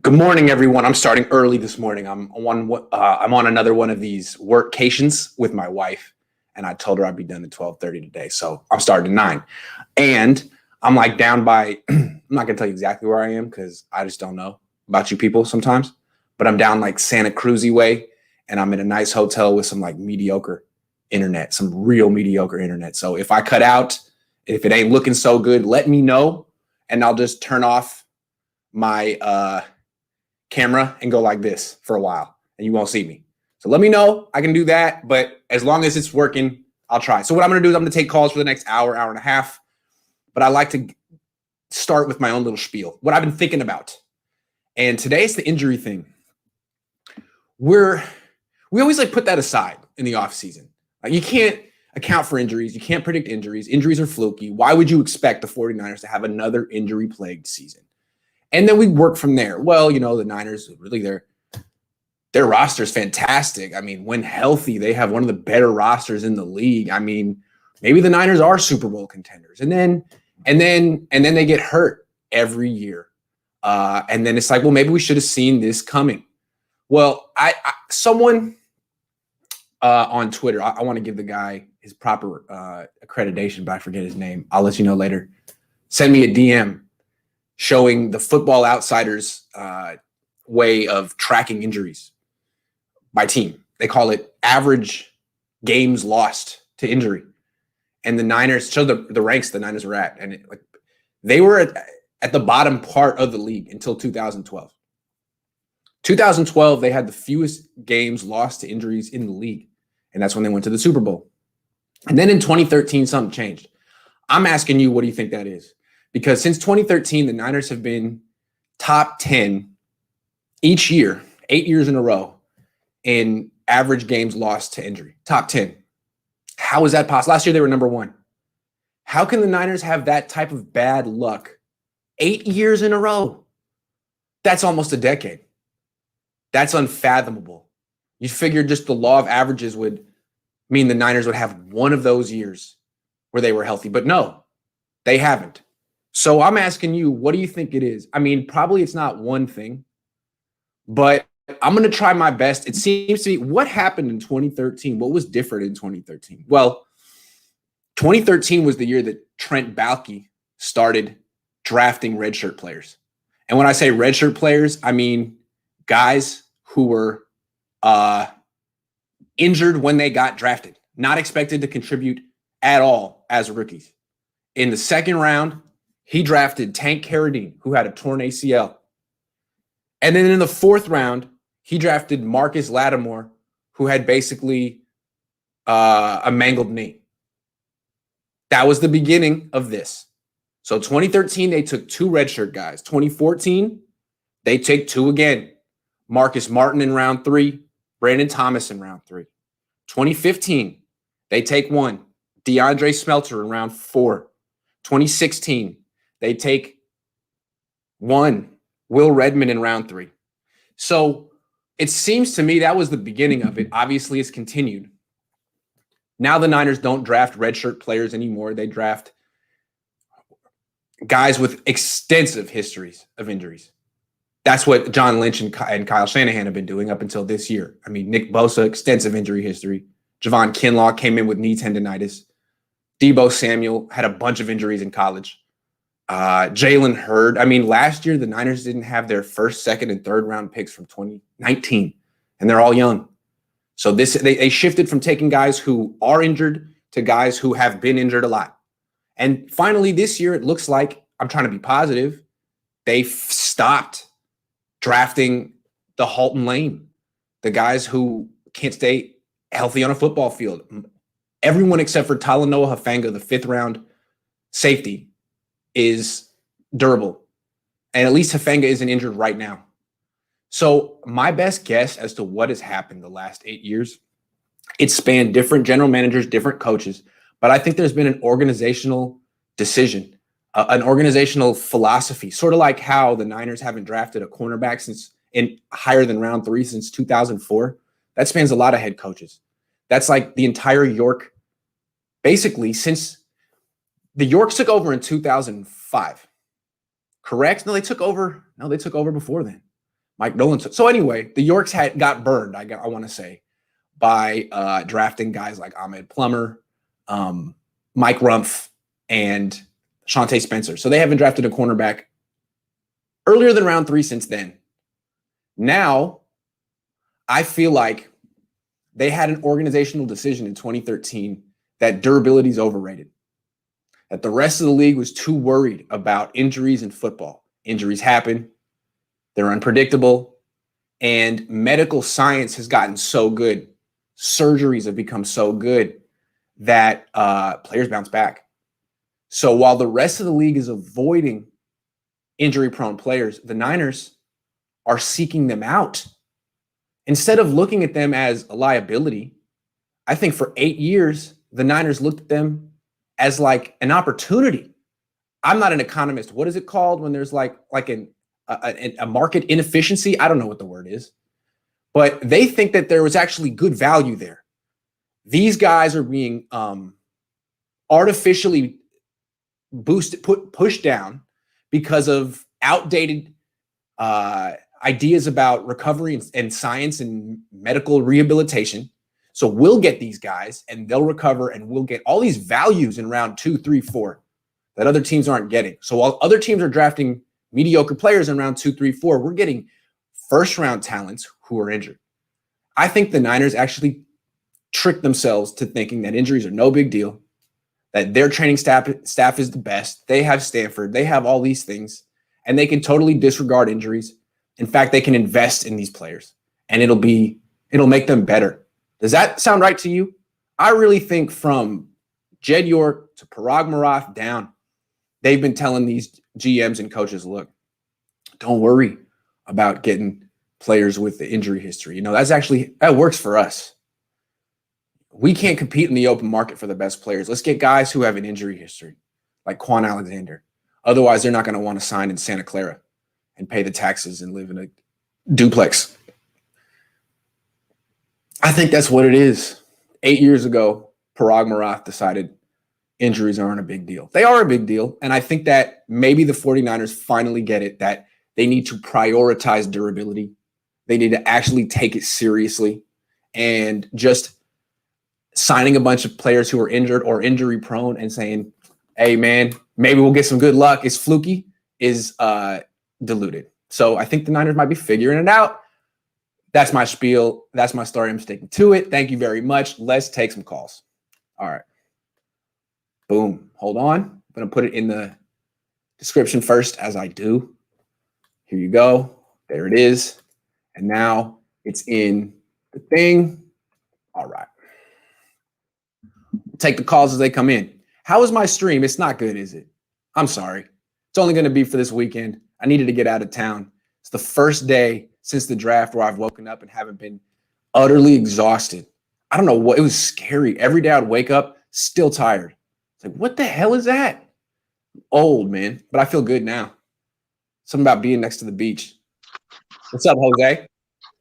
Good morning, everyone. I'm starting early this morning. I'm on another one of these workations with my wife, and I told her I'd be done at 12:30 today. So I'm starting at 9, and I'm like down by. I'm not gonna tell you exactly where I am because I just don't know about you people sometimes. But I'm down like Santa Cruz way, and I'm in a nice hotel with some like mediocre internet, some real mediocre internet. So if I cut out, if it ain't looking so good, let me know, and I'll just turn off my camera and go like this for a while and you won't see me. So let me know. I can do that, but as long as it's working, I'll try. So what I'm going to do is I'm going to take calls for the next hour and a half, but I like to start with my own little spiel, what I've been thinking about. And today it's the injury thing. We always like put that aside in the off season. Like you can't account for injuries. You can't predict injuries. Injuries are fluky. Why would you expect the 49ers to have another injury plagued season? And then we work from there. Well, the Niners, really, their roster is fantastic. I mean, when healthy, they have one of the better rosters in the league. I mean, maybe the Niners are Super Bowl contenders. And then they get hurt every year. And then it's like, well, maybe we should have seen this coming. Well, someone on Twitter, I want to give the guy his proper accreditation, but I forget his name. I'll let you know later. Send me a DM. Showing the Football Outsiders way of tracking injuries by team. They call it average games lost to injury. And the Niners show the ranks the Niners were at. And they were at the bottom part of the league until 2012. 2012, they had the fewest games lost to injuries in the league. And that's when they went to the Super Bowl. And then in 2013, something changed. I'm asking you, what do you think that is? Because since 2013, the Niners have been top 10 each year, 8 years in a row, in average games lost to injury. Top 10. How is that possible? Last year, they were number 1. How can the Niners have that type of bad luck 8 years in a row? That's almost a decade. That's unfathomable. You figure just the law of averages would mean the Niners would have one of those years where they were healthy. But no, they haven't. So I'm asking you, what do you think it is? I mean, probably it's not one thing, but I'm going to try my best. It seems to me, what happened in 2013? What was different in 2013? Well, 2013 was the year that Trent Baalke started drafting redshirt players. And when I say redshirt players, I mean guys who were injured when they got drafted, not expected to contribute at all as rookies. In the second round, he drafted Tank Carradine, who had a torn ACL. And then in the fourth round, he drafted Marcus Lattimore, who had basically a mangled knee. That was the beginning of this. So 2013, they took 2 redshirt guys. 2014, they take 2 again. Marcus Martin in round 3, Brandon Thomas in round 3. 2015, they take 1. DeAndre Smelter in round 4. 2016, they take 1, Will Redmond in round 3. So it seems to me that was the beginning of it. Obviously, it's continued. Now the Niners don't draft redshirt players anymore. They draft guys with extensive histories of injuries. That's what John Lynch and Kyle Shanahan have been doing up until this year. I mean, Nick Bosa, extensive injury history. Javon Kinlaw came in with knee tendonitis. Deebo Samuel had a bunch of injuries in college. Jalen Hurd. I mean, last year, the Niners didn't have their first, second, and third round picks from 2019, and they're all young. So they shifted from taking guys who are injured to guys who have been injured a lot. And finally, this year, it looks like, I'm trying to be positive, they stopped drafting the Halton Lane, the guys who can't stay healthy on a football field. Everyone except for Talanoa Hufanga, the 5th round safety, is durable. And at least Hufanga isn't injured right now. So my best guess as to what has happened the last 8 years, it spanned different general managers, different coaches, but I think there's been an organizational decision, an organizational philosophy, sort of like how the Niners haven't drafted a cornerback since in higher than round 3 since 2004. That spans a lot of head coaches. That's like the entire York, basically since the Yorks took over in 2005. Correct? No, they took over before then. Mike Nolan. So anyway, the Yorks got burned, I want to say, by drafting guys like Ahmed Plummer, Mike Rumpf, and Shante Spencer. So they haven't drafted a cornerback earlier than round 3 since then. Now, I feel like they had an organizational decision in 2013 that durability is overrated, that the rest of the league was too worried about injuries in football. Injuries happen. They're unpredictable. And medical science has gotten so good. Surgeries have become so good that players bounce back. So while the rest of the league is avoiding injury-prone players, the Niners are seeking them out. Instead of looking at them as a liability, I think for 8 years, the Niners looked at them as like an opportunity. I'm not an economist. What is it called when there's like a market inefficiency? I don't know what the word is. But they think that there was actually good value there. These guys are being artificially pushed down because of outdated ideas about recovery and science and medical rehabilitation. So we'll get these guys and they'll recover and we'll get all these values in round 2, 3, 4 that other teams aren't getting. So while other teams are drafting mediocre players in round 2, 3, 4, we're getting first round talents who are injured. I think the Niners actually tricked themselves to thinking that injuries are no big deal, that their training staff is the best. They have Stanford. They have all these things, and they can totally disregard injuries. In fact, they can invest in these players, and it'll make them better. Does that sound right to you? I really think from Jed York to Parag Marath down, they've been telling these GMs and coaches, look, don't worry about getting players with the injury history. That works for us. We can't compete in the open market for the best players. Let's get guys who have an injury history, like Quan Alexander. Otherwise, they're not going to want to sign in Santa Clara and pay the taxes and live in a duplex. I think that's what it is. 8 years ago, Parag Marath decided injuries aren't a big deal. They are a big deal. And I think that maybe the 49ers finally get it, that they need to prioritize durability. They need to actually take it seriously, and just signing a bunch of players who are injured or injury prone and saying, hey, man, maybe we'll get some good luck, is fluky, is diluted. So I think the Niners might be figuring it out. That's my spiel. That's my story. I'm sticking to it. Thank you very much. Let's take some calls. All right. Boom. Hold on. I'm going to put it in the description first, as I do. Here you go. There it is. And now it's in the thing. All right. Take the calls as they come in. How is my stream? It's not good, is it? I'm sorry. It's only going to be for this weekend. I needed to get out of town. It's the first day since the draft where I've woken up and haven't been utterly exhausted. I don't know what, it was scary. Every day I'd wake up still tired. It's like, what the hell is that? Old, man. But I feel good now. Something about being next to the beach. What's up, Jose?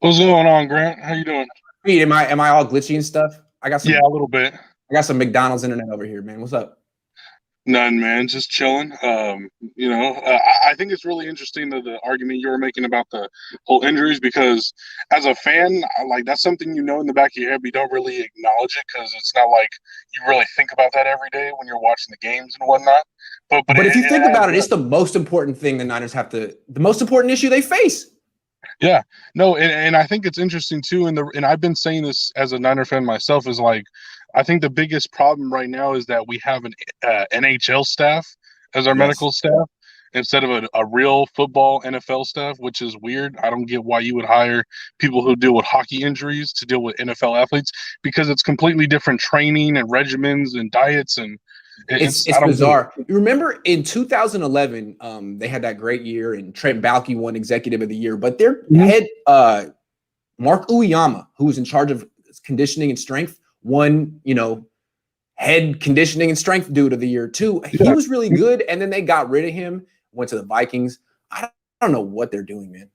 What's going on, Grant? How you doing? Pete, am I all glitchy and stuff? I got some. Yeah, a little bit. I got some McDonald's internet over here, man. What's up? None, man. Just chilling. I think it's really interesting the argument you were making about the whole injuries, because as a fan, that's something in the back of your head, but you don't really acknowledge it because it's not like you really think about that every day when you're watching the games and whatnot. But if you think about it, it's the most important thing the Niners the most important issue they face. Yeah, no, and I think it's interesting too. And I've been saying this as a Niner fan myself, is like, I think the biggest problem right now is that we have an NHL staff as our medical staff instead of a real football NFL staff, which is weird. I don't get why you would hire people who deal with hockey injuries to deal with NFL athletes, because it's completely different training and regimens and diets, and it's bizarre. You remember in 2011, they had that great year, and Trent Baalke won Executive of the Year, but their head, Mark Uyama, who was in charge of conditioning and strength, won, head conditioning and strength dude of the year too. He was really good, and then they got rid of him, went to the Vikings. I don't know what they're doing, man.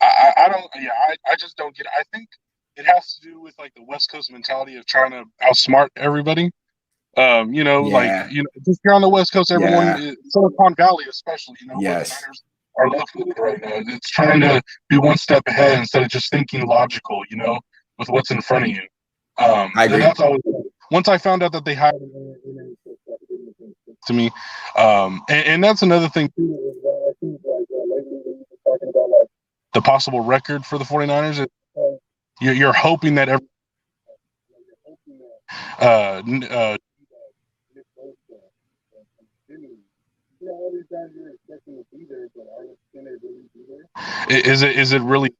I just don't get it. I think it has to do with like the West Coast mentality of trying to outsmart everybody. Just here on the West Coast, everyone, Silicon Valley especially, yes. our left with it right now. It's trying to be one step ahead instead of just thinking logical, with what's in front of you. I agree. That's always, once I found out that they hired to me, and that's another thing too. I think lately talking about the possible record for the 49ers. You're hoping that is it really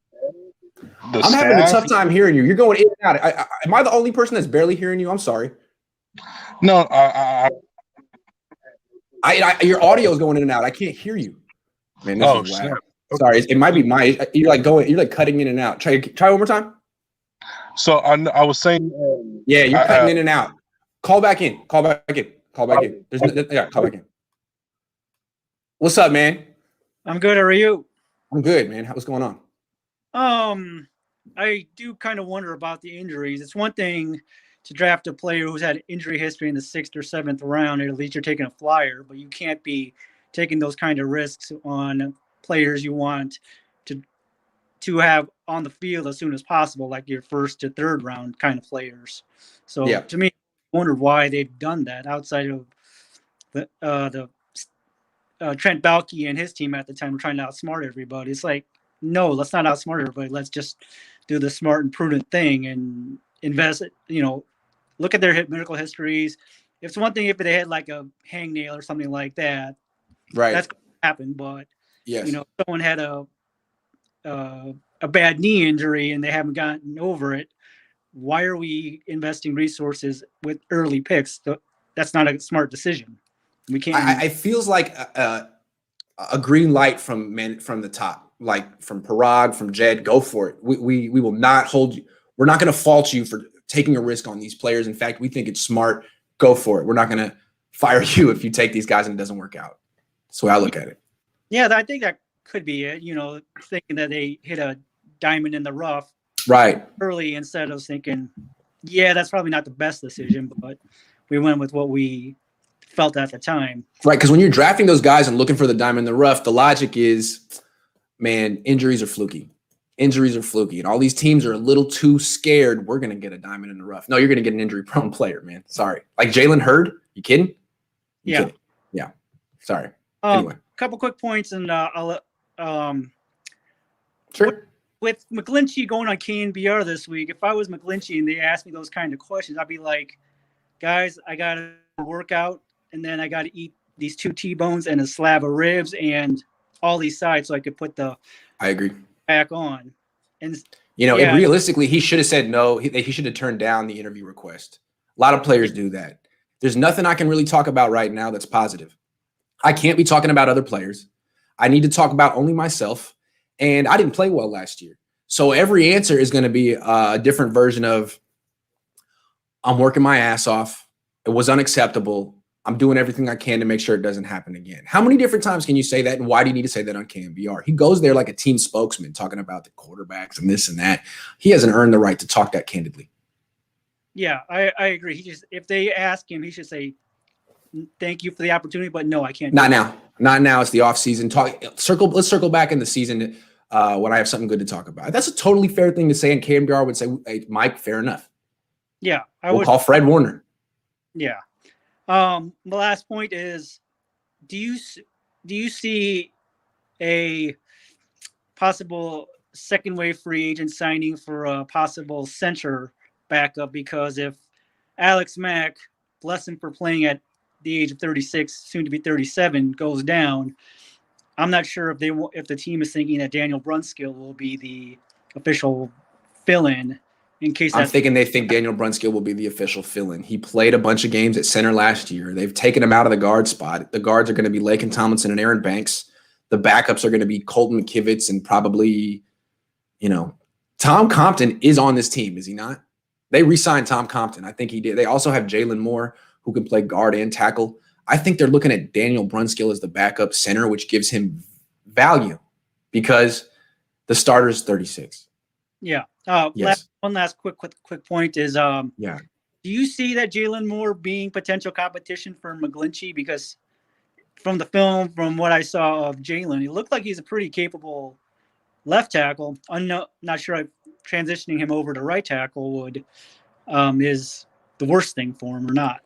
the I'm staff? having a tough time hearing you. You're going in and out. Am I the only person that's barely hearing you? I'm sorry. No, your audio is going in and out. I can't hear you. Man, this is whack. Okay. Sorry, it might be my. You're cutting in and out. Try one more time. So I was saying. Yeah, you're cutting in and out. Call back in. Call back in. Call back in. Call back in. What's up, man? I'm good. How are you? I'm good, man. What's going on? I do kind of wonder about the injuries. It's one thing to draft a player who's had injury history in the 6th or 7th round, and at least you're taking a flyer, but you can't be taking those kind of risks on players you want to have on the field as soon as possible, like your 1st to 3rd round kind of players. So to me, I wonder why they've done that outside of the Trent Baalke and his team at the time were trying to outsmart everybody. It's like, no, let's not outsmart everybody. Let's just do the smart and prudent thing and invest, look at their medical histories. It's one thing if they had like a hangnail or something like that. Right. That's going to happen. But, yes. Someone had a bad knee injury and they haven't gotten over it. Why are we investing resources with early picks? That's not a smart decision. We can't. It feels like a green light from the top, like from Parag, from Jed. Go for it. We will not hold you. We're not going to fault you for taking a risk on these players. In fact, we think it's smart. Go for it. We're not going to fire you if you take these guys and it doesn't work out. That's the way I look at it. Yeah, I think that could be it. Thinking that they hit a diamond in the rough right early instead of thinking, yeah, that's probably not the best decision, but we went with what we felt at the time. Right, because when you're drafting those guys and looking for the diamond in the rough, the logic is, man, injuries are fluky. Injuries are fluky. And all these teams are a little too scared. We're going to get a diamond in the rough. No, you're going to get an injury-prone player, man. Sorry. Like Jalen Hurd? You kidding? Kidding? Yeah. Sorry. Anyway. A couple quick points, and I'll sure. With McGlinchey going on KNBR this week, if I was McGlinchey and they asked me those kind of questions, I'd be like, guys, I got to work out, and then I got to eat these 2 T-bones and a slab of ribs and all these sides so I could put the I agree. Back on. And and realistically, he should have said no. He should have turned down the interview request. A lot of players do that. There's nothing I can really talk about right now that's positive. I can't be talking about other players. I need to talk about only myself. And I didn't play well last year. So every answer is going to be a different version of, I'm working my ass off. It was unacceptable. I'm doing everything I can to make sure it doesn't happen again. How many different times can you say that? And why do you need to say that on KNBR? He goes there like a team spokesman talking about the quarterbacks and this and that. He hasn't earned the right to talk that candidly. Yeah, I agree. If they ask him, he should say, thank you for the opportunity, but no, I can't. Not now. Not now. It's the off season. Let's circle back in the season when I have something good to talk about. That's a totally fair thing to say. And KNBR would say, hey, Mike, fair enough. Yeah. We'll call Fred Warner. Yeah. The last point is, do you see a possible second wave free agent signing for a possible center backup? Because if Alex Mack, bless him for playing at the age of 36, soon to be 37, goes down, I'm not sure if the team is thinking that Daniel Brunskill will be the official fill-in. In case I'm thinking they think Daniel Brunskill will be the official fill-in. He played a bunch of games at center last year. They've taken him out of the guard spot. The guards are going to be Laken Tomlinson and Aaron Banks. The backups are going to be Colton McKivitz and probably, Tom Compton is on this team, is he not? They re-signed Tom Compton. I think he did. They also have Jalen Moore, who can play guard and tackle. I think they're looking at Daniel Brunskill as the backup center, which gives him value because the starter is 36. Yeah. Yes. One last quick point is, do you see that Jalen Moore being potential competition for McGlinchey? Because from the film, from what I saw of Jalen, he looked like he's a pretty capable left tackle. I'm not sure if transitioning him over to right tackle would is the worst thing for him or not.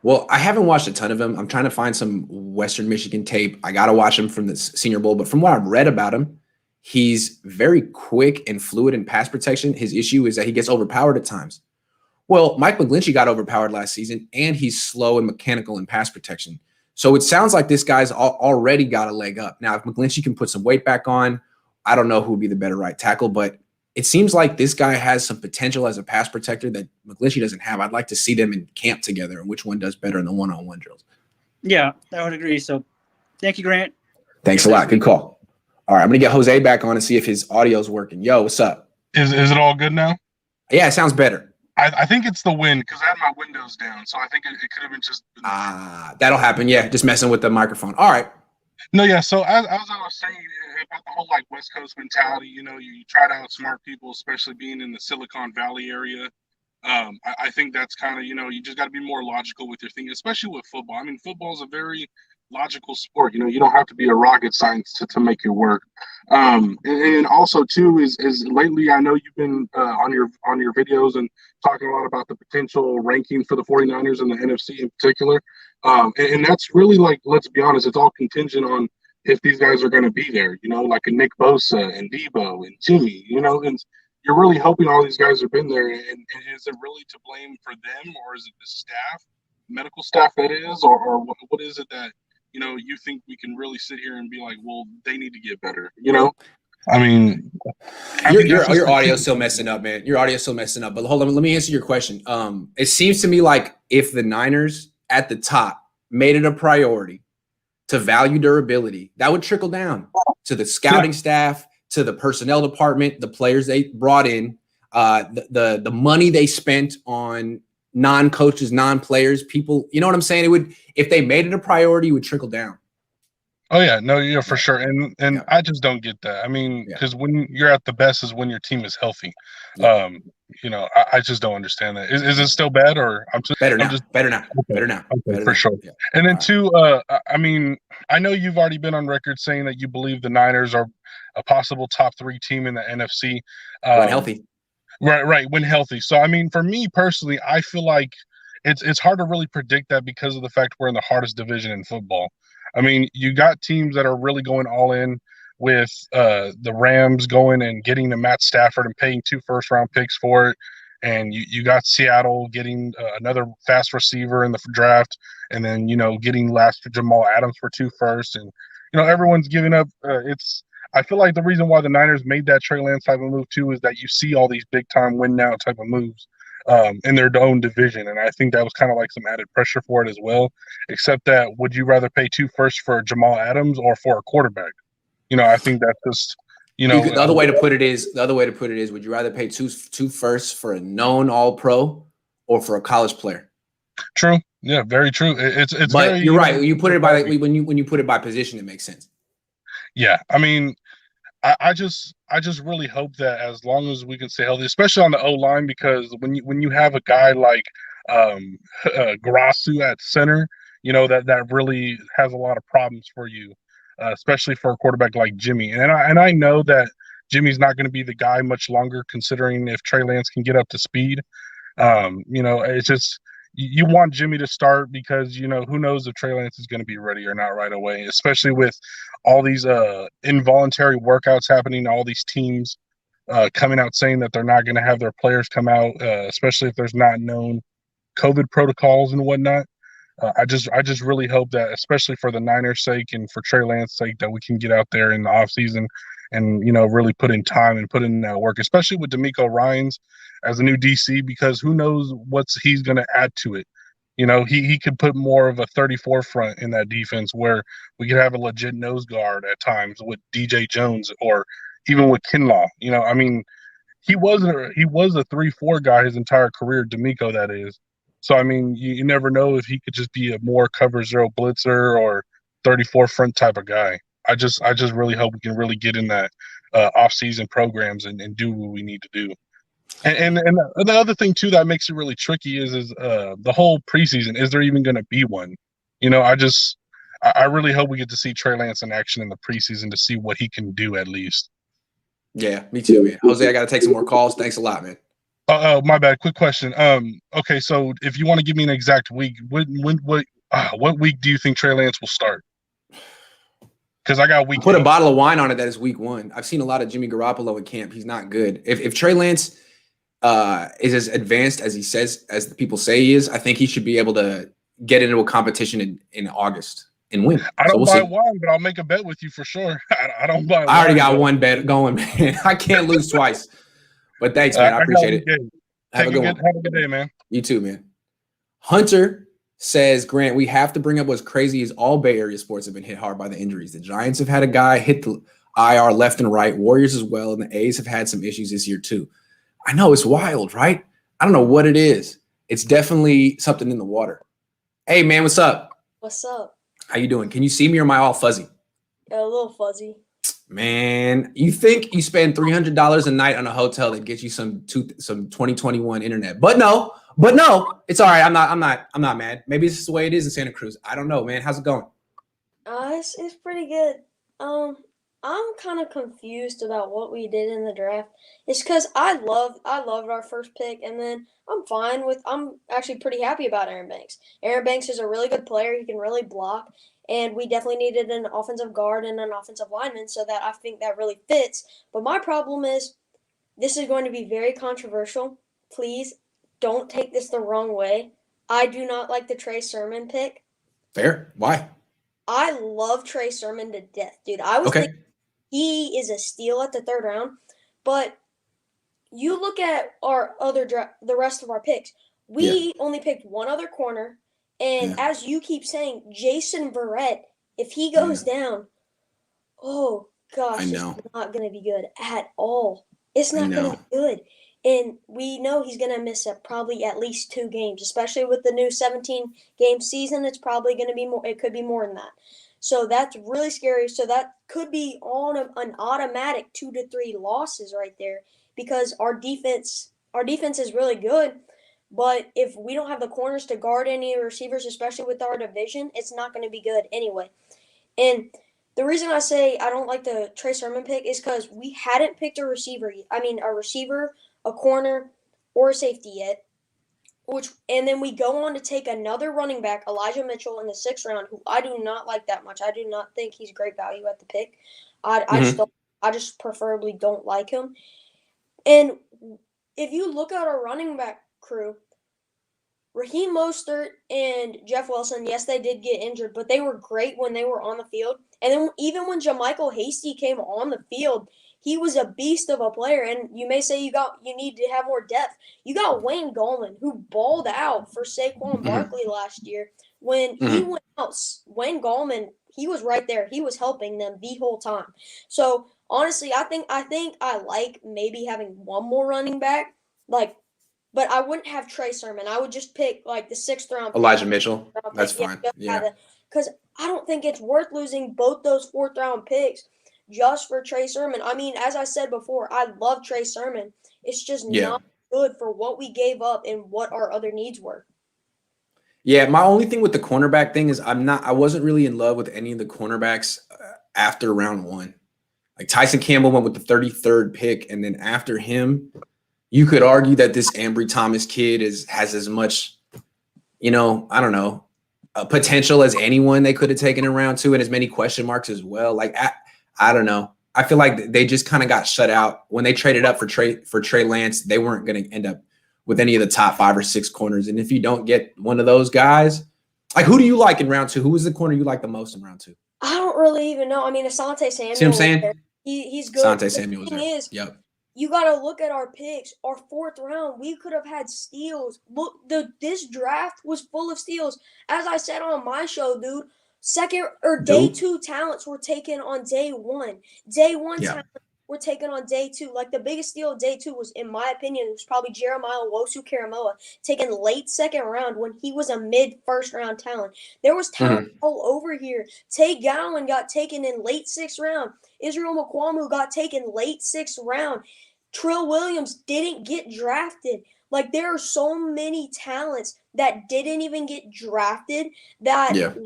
Well, I haven't watched a ton of him. I'm trying to find some Western Michigan tape. I got to watch him from the Senior Bowl. But from what I've read about him, he's very quick and fluid in pass protection. His issue is that he gets overpowered at times. Well, Mike McGlinchey got overpowered last season, and he's slow and mechanical in pass protection. So it sounds like this guy's already got a leg up. Now, if McGlinchey can put some weight back on, I don't know who would be the better right tackle, but it seems like this guy has some potential as a pass protector that McGlinchey doesn't have. I'd like to see them in camp together and which one does better in the one-on-one drills. Yeah, I would agree. So thank you, Grant. Thanks a lot. Good call. All right, I'm going to get Jose back on and see if his audio's working. Yo, what's up? Is it all good now? Yeah, it sounds better. I think it's the wind because I had my windows down, so I think it could have been just. That'll happen. Yeah, just messing with the microphone. All right. No, yeah. So as I was saying about the whole like West Coast mentality, you try to outsmart people, especially being in the Silicon Valley area. I think that's kind of you just got to be more logical with your thinking, especially with football. I mean, football is a very logical sport. You don't have to be a rocket science to make it work. And also too is lately I know you've been on your videos and talking a lot about the potential ranking for the 49ers and the NFC in particular. And that's really like, let's be honest, it's all contingent on if these guys are going to be there, like a Nick Bosa and Debo and Jimmy, and you're really hoping all these guys have been there. And is it really to blame for them, or is it the staff, medical staff that is, or what is it that, you think we can really sit here and be like, well, they need to get better, I mean, your audio's still messing up, man. Your audio's still messing up. But hold on, let me answer your question. It seems to me like if the Niners at the top made it a priority to value durability, that would trickle down to the scouting staff, to the personnel department, the players they brought in, the money they spent on non-coaches, non-players, people. You know what I'm saying? It would, if they made it a priority, it would trickle down. Oh yeah, no, yeah, for sure, and I just don't get that. I mean, because when you're at the best is when your team is healthy. I just don't understand that. Is it still bad, or better now? Better now. Okay, for sure. Yeah. And then two, I mean, I know you've already been on record saying that you believe the Niners are a possible top 3 team in the NFC. When healthy. Right, when healthy. So I mean, for me personally, I feel like it's hard to really predict that because of the fact we're in the hardest division in football. I mean, you got teams that are really going all in with the Rams going and getting the Matt Stafford and paying 2 first-round picks for it. And you got Seattle getting another fast receiver in the draft, and then, getting last Jamal Adams for 2 firsts. And, everyone's giving up. I feel like the reason why the Niners made that Trey Lance type of move, too, is that you see all these big-time win-now type of moves in their own division. And I think that was kind of like some added pressure for it as well, except that would you rather pay 2 firsts for Jamal Adams or for a quarterback? I think that's just, the other way to put it is, would you rather pay two firsts for a known all-pro or for a college player? True. Yeah, very true. It's but very, you're right. When you put it by when you put it by position, it makes sense. Yeah. I mean, I just really hope that as long as we can stay healthy, especially on the O line, because when you have a guy like Grasu at center, that really has a lot of problems for you, especially for a quarterback like Jimmy. And I know that Jimmy's not going to be the guy much longer, considering if Trey Lance can get up to speed. It's just you want Jimmy to start because who knows if Trey Lance is going to be ready or not right away, especially with all these involuntary workouts happening, all these teams coming out saying that they're not going to have their players come out, especially if there's not known COVID protocols and whatnot. I just really hope that, especially for the Niners' sake and for Trey Lance's sake, that we can get out there in the offseason and really put in time and put in work, especially with D'Amico Ryans as a new DC, because who knows what he's going to add to it. He could put more of a 34 front in that defense where we could have a legit nose guard at times with DJ Jones or even with Kinlaw. I mean, he was a 3-4 guy his entire career, D'Amico, that is. So, I mean, you never know if he could just be a more cover 0 blitzer or 34 front type of guy. I just really hope we can really get in that off-season programs and do what we need to do. And the other thing too that makes it really tricky is the whole preseason. Is there even going to be one? I really hope we get to see Trey Lance in action in the preseason to see what he can do at least. Yeah, me too, man. Jose, I got to take some more calls. Thanks a lot, man. My bad. Quick question. Okay, so if you want to give me an exact week, what week do you think Trey Lance will start? Because I got week. Put a bottle of wine on it. That is week 1. I've seen a lot of Jimmy Garoppolo in camp. He's not good. If Trey Lance is as advanced as he says, as the people say he is, I think he should be able to get into a competition in August and win. I don't buy wine, but I'll make a bet with you for sure. I don't buy wine. I already got one bet going, man. I can't lose twice. But thanks, man. I appreciate it. Have a good day, man. You too, man. Hunter says, Grant, we have to bring up what's crazy is all Bay Area sports have been hit hard by the injuries. The Giants have had a guy hit the IR left and right, Warriors as well, and the A's have had some issues this year too. I know, it's wild, right? I don't know what it is. It's definitely something in the water. Hey, man, what's up? What's up? How you doing? Can you see me or am I all fuzzy? A little fuzzy. Man, you think you spend $300 a night on a hotel that gets you some 2021 internet? But no, it's all right. I'm not mad. Maybe it's just the way it is in Santa Cruz. I don't know, man. How's it going? It's pretty good. I'm kind of confused about what we did in the draft. It's because I loved our first pick, and then I'm actually pretty happy about Aaron Banks. Aaron Banks is a really good player. He can really block. And we definitely needed an offensive guard and an offensive lineman, so that I think that really fits. But my problem is, this is going to be very controversial. Please don't take this the wrong way. I do not like the Trey Sermon pick. Fair. Why? I love Trey Sermon to death, dude. I was thinking he is a steal at the 3rd round. But you look at the rest of our picks. We only picked one other corner. And as you keep saying, Jason Verrett, if he goes down, oh gosh, it's not going to be good at all. It's not going to be good. And we know he's going to miss probably at least 2 games, especially with the new 17-game season. It's probably going to be more. It could be more than that. So that's really scary. So that could be on an automatic 2 to 3 losses right there, because our defense is really good. But if we don't have the corners to guard any receivers, especially with our division, it's not going to be good anyway. And the reason I say I don't like the Trey Sermon pick is because we hadn't picked a receiver, a corner, or a safety yet. And then we go on to take another running back, Elijah Mitchell, in the 6th round, who I do not like that much. I do not think he's great value at the pick. I just preferably don't like him. And if you look at our running back crew, Raheem Mostert and Jeff Wilson, yes, they did get injured, but they were great when they were on the field. And then even when JaMychal Hasty came on the field, he was a beast of a player. And you may say you need to have more depth. You got Wayne Gallman, who balled out for Saquon Barkley last year. When he went out, Wayne Gallman, he was right there. He was helping them the whole time. So honestly, I think I like maybe having one more running back, but I wouldn't have Trey Sermon. I would just pick the 6th round. Elijah Mitchell. That's fine. Yeah. Because I don't think it's worth losing both those 4th round picks just for Trey Sermon. I mean, as I said before, I love Trey Sermon. It's just not good for what we gave up and what our other needs were. Yeah, my only thing with the cornerback thing is I wasn't really in love with any of the cornerbacks after round 1. Like Tyson Campbell went with the 33rd pick, and then after him, you could argue that this Ambry Thomas kid has as much, I don't know, potential as anyone they could have taken in round 2, and as many question marks as well. Like I don't know. I feel like they just kind of got shut out when they traded up for Trey Lance. They weren't going to end up with any of the top 5 or 6 corners. And if you don't get one of those guys, like who do you like in round 2? Who is the corner you like the most in round 2? I don't really even know. I mean, Asante Samuel. See what I'm saying? He's good. Asante Samuel was there. Yep. You got to look at our picks. Our 4th round, we could have had steals. Look, this draft was full of steals. As I said on my show, dude, day 2 talents were taken on day 1. Day 1 talents were taken on day 2. Like the biggest steal of day 2 was, in my opinion, it was probably Jeremiah Owusu-Koramoah, taken late 2nd round when he was a mid-1st round talent. There was talent all over here. Tay Gowan got taken in late 6th round. Israel Mukuamu got taken late 6th round. Trill Williams didn't get drafted. Like, there are so many talents that didn't even get drafted that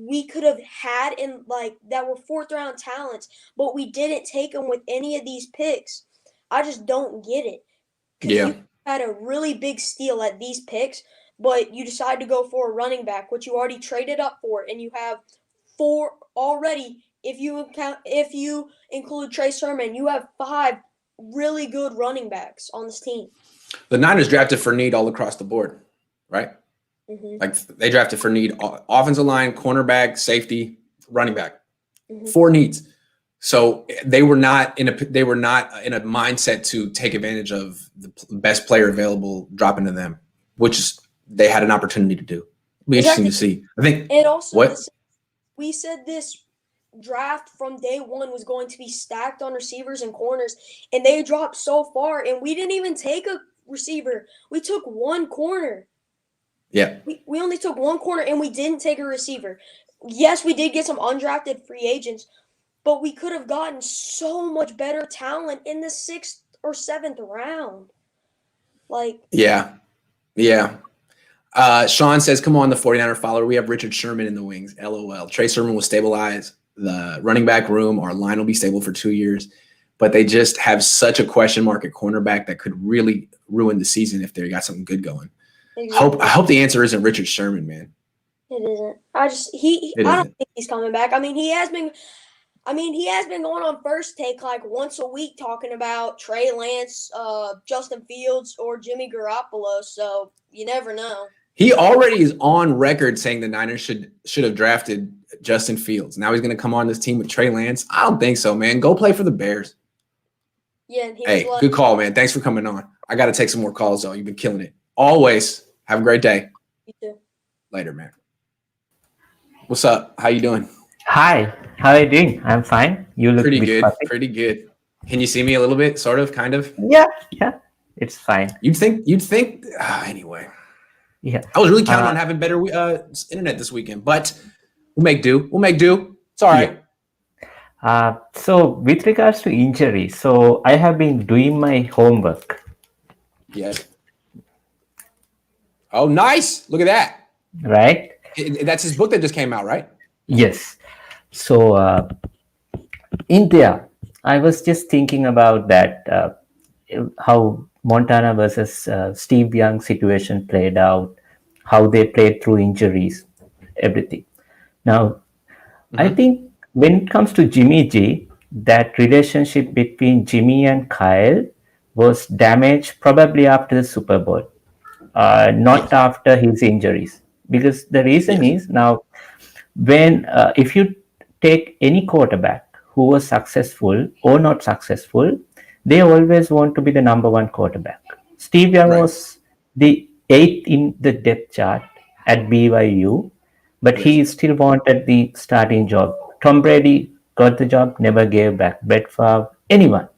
we could have had in like that were 4th-round talents, but we didn't take them with any of these picks. I just don't get it. Because you had a really big steal at these picks, but you decide to go for a running back, which you already traded up for, and you have 4 already. If you include Trey Sermon, you have 5 really good running backs on this team. The Niners drafted for need all across the board, right? Mm-hmm. Like they drafted for need offensive line, cornerback, safety, running back. Mm-hmm. 4 needs. So they were not in a mindset to take advantage of the best player available, dropping to them, which they had an opportunity to do. It'll be interesting to see. I think. And also, what? We said this draft from day one was going to be stacked on receivers and corners, and they dropped so far, and we didn't even take a receiver. We took 1 corner. Yeah. We only took 1 corner, and we didn't take a receiver. Yes, we did get some undrafted free agents, but we could have gotten so much better talent in the 6th or 7th round. Yeah. Sean says, come on, the 49er follower. We have Richard Sherman in the wings. LOL. Trey Sermon will stabilize the running back room. Our line will be stable for 2 years. But they just have such a question mark at cornerback that could really ruin the season if they got something good going. Exactly. I hope the answer isn't Richard Sherman, man. It isn't. I don't think he's coming back. I mean, he has been going on First Take like once a week talking about Trey Lance, Justin Fields, or Jimmy Garoppolo. So you never know. He already is on record saying the Niners should have drafted Justin Fields. Now he's going to come on this team with Trey Lance. I don't think so, man. Go play for the Bears. Yeah. And hey, good call, man. Thanks for coming on. I got to take some more calls, though. You've been killing it. Always. Have a great day. You too. Later, man. What's up? How you doing? Hi. How are you doing? I'm fine. You look pretty good. Perfect. Pretty good. Can you see me a little bit? Sort of, kind of? Yeah. It's fine. You'd think anyway. Yeah. I was really counting on having better internet this weekend, but we'll make do. It's all right. Yeah. So with regards to injury, so I have been doing my homework. Yes. Oh, nice. Look at that. Right. That's his book that just came out, right? Yes. So in there, I was just thinking about that, how Montana versus Steve Young situation played out, how they played through injuries, everything. Now, I think when it comes to Jimmy G, that relationship between Jimmy and Kyle was damaged probably after the Super Bowl, not after his injuries. Because the reason is now, when if you take any quarterback who was successful or not successful, they always want to be the number 1 quarterback. Steve Young was the 8th in the depth chart at BYU, but he still wanted the starting job. Tom Brady got the job, never gave back. Brett Favre, anyone.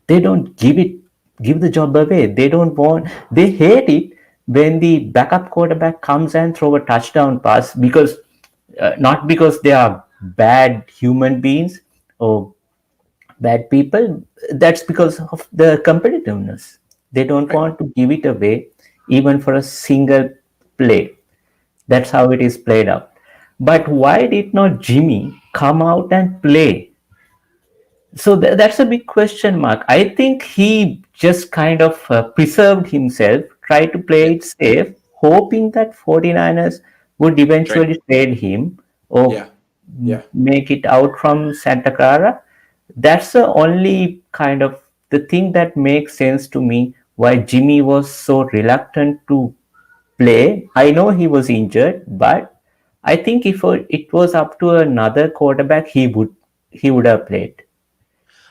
They don't give the job away. They hate it when the backup quarterback comes and throw a touchdown pass, because not because they are bad human beings or bad people. That's because of the competitiveness. They don't want to give it away even for a single play. That's how it is played out. But why did not Jimmy come out and play? So that's a big question mark. I think he just kind of preserved himself, tried to play it safe, hoping that 49ers would eventually trade him or make it out from Santa Clara. That's the only kind of the thing that makes sense to me, why Jimmy was so reluctant to play. I know he was injured, but I think if it was up to another quarterback, he would have played.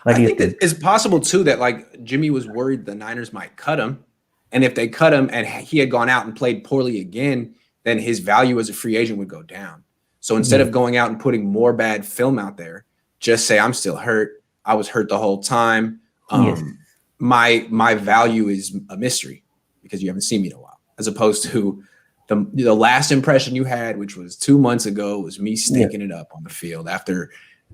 I think that it's possible too that like Jimmy was worried the Niners might cut him, and if they cut him and he had gone out and played poorly again, then his value as a free agent would go down. So instead of going out and putting more bad film out there, just say I'm still hurt. I was hurt the whole time. My value is a mystery because you haven't seen me in a while, as opposed to the last impression you had, which was 2 months ago, was me stinking it up on the field after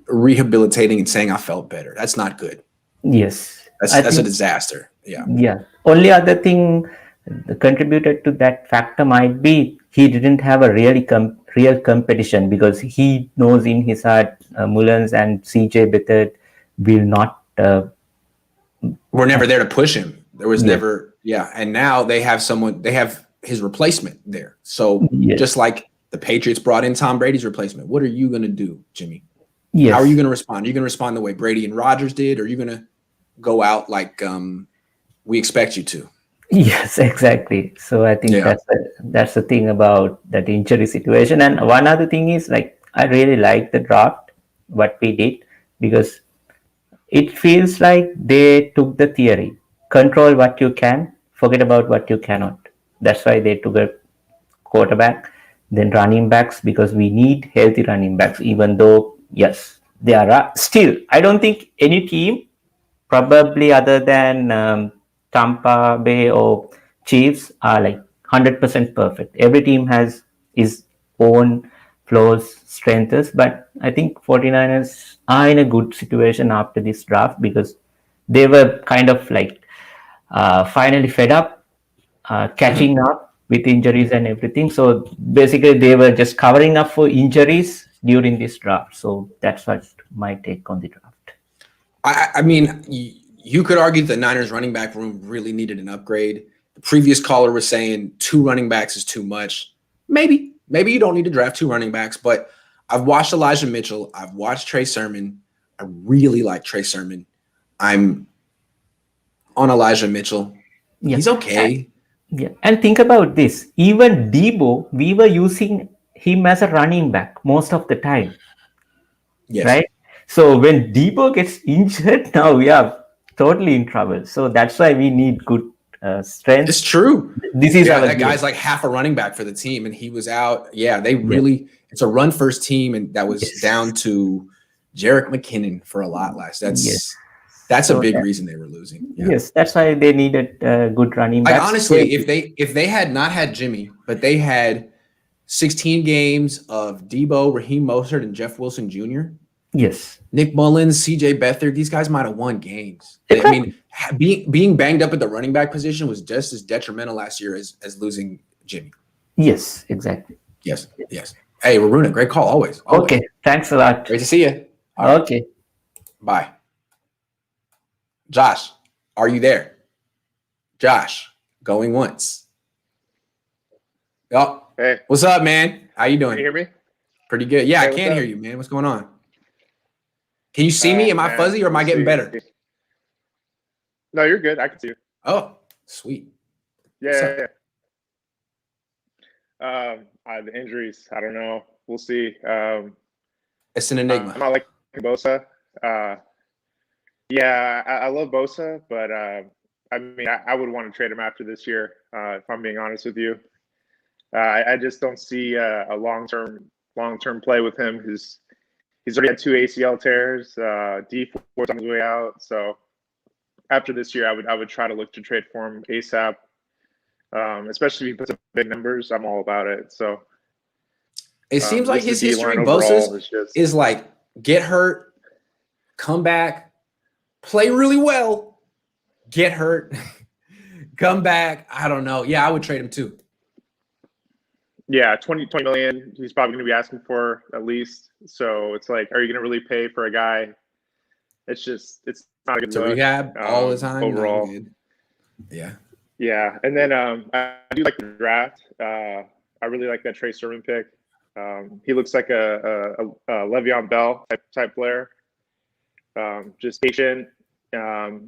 rehabilitating and saying I felt better. That's not good. Yes. That's a disaster. Yeah. Yeah. Only other thing contributed to that factor might be he didn't have a really real competition because he knows in his heart Mullins and CJ Beathard will not. We're never there to push him. There was Yes. never, and now they have his replacement there. So Yes. just like the Patriots brought in Tom Brady's replacement, what are you going to do, Jimmy? Yes. How are you going to respond? Are you going to respond the way Brady and Rodgers did, or are you going to go out like we expect you to? Yes, exactly. So I think that's the thing about that injury situation. And one other thing is like I really like the draft, what we did, because it feels like they took the theory, control what you can, forget about what you cannot. That's why they took a quarterback, then running backs, because we need healthy running backs, even though, yes, they are still, I don't think any team, probably other than Tampa Bay or Chiefs, are like 100% perfect. Every team has its own flaws, strengths, but I think 49ers are in a good situation after this draft because they were kind of like finally fed up, catching up with injuries and everything. So basically, they were just covering up for injuries during this draft. So that's what my take on the draft. I mean, you could argue the Niners running back room really needed an upgrade. The previous caller was saying 2 running backs is too much. Maybe you don't need to draft 2 running backs, but I've watched Elijah Mitchell. I've watched Trey Sermon. I really like Trey Sermon. I'm on Elijah Mitchell. Yeah. He's okay. And think about this. Even Debo, we were using him as a running back most of the time. Yes. Right? So when Debo gets injured, now we are totally in trouble. So that's why we need good strength. It's true. This is that guy's like half a running back for the team, and he was out. Yeah, they really. It's a run first team, and that was down to Jerick McKinnon for a lot less. That's a big reason they were losing. Yeah. Yes, that's why they needed good running backs. Like honestly, if they had not had Jimmy, but they had 16 games of Debo, Raheem Mostert, and Jeff Wilson Jr. Yes. Nick Mullins, CJ Beathard, these guys might have won games. I mean, being banged up at the running back position was just as detrimental last year as losing Jimmy. Yes, exactly. Yes. Hey, Runa, great call always. Okay, thanks a lot. Great to see you. Okay. Bye. Josh, are you there? Josh, going once. Oh, hey. What's up, man? How you doing? Can you hear me? Pretty good. Yeah, Hey, I can hear you, man. What's going on? Can you see me? Am I fuzzy or am I getting better? No, you're good. I can see you. Oh, sweet. Yeah. The injuries, I don't know. We'll see. It's an enigma. I'm not like Bosa. I love Bosa, but I mean, I would want to trade him after this year, if I'm being honest with you. I just don't see a long-term play with him. He's already had 2 ACL tears. D4's on his way out. So after this year, I would try to look to trade for him ASAP. Especially if he puts up big numbers, I'm all about it. So it seems like his history, Bosa's, is like get hurt, come back, play really well, get hurt, come back. I don't know. Yeah, I would trade him too. Yeah, 20 million. He's probably going to be asking for at least. So it's like, are you going to really pay for a guy? It's not a good look. Rehab all the time overall. No, Yeah, and then I do like the draft. I really like that Trey Sermon pick. He looks like a Le'Veon Bell type player. Just patient.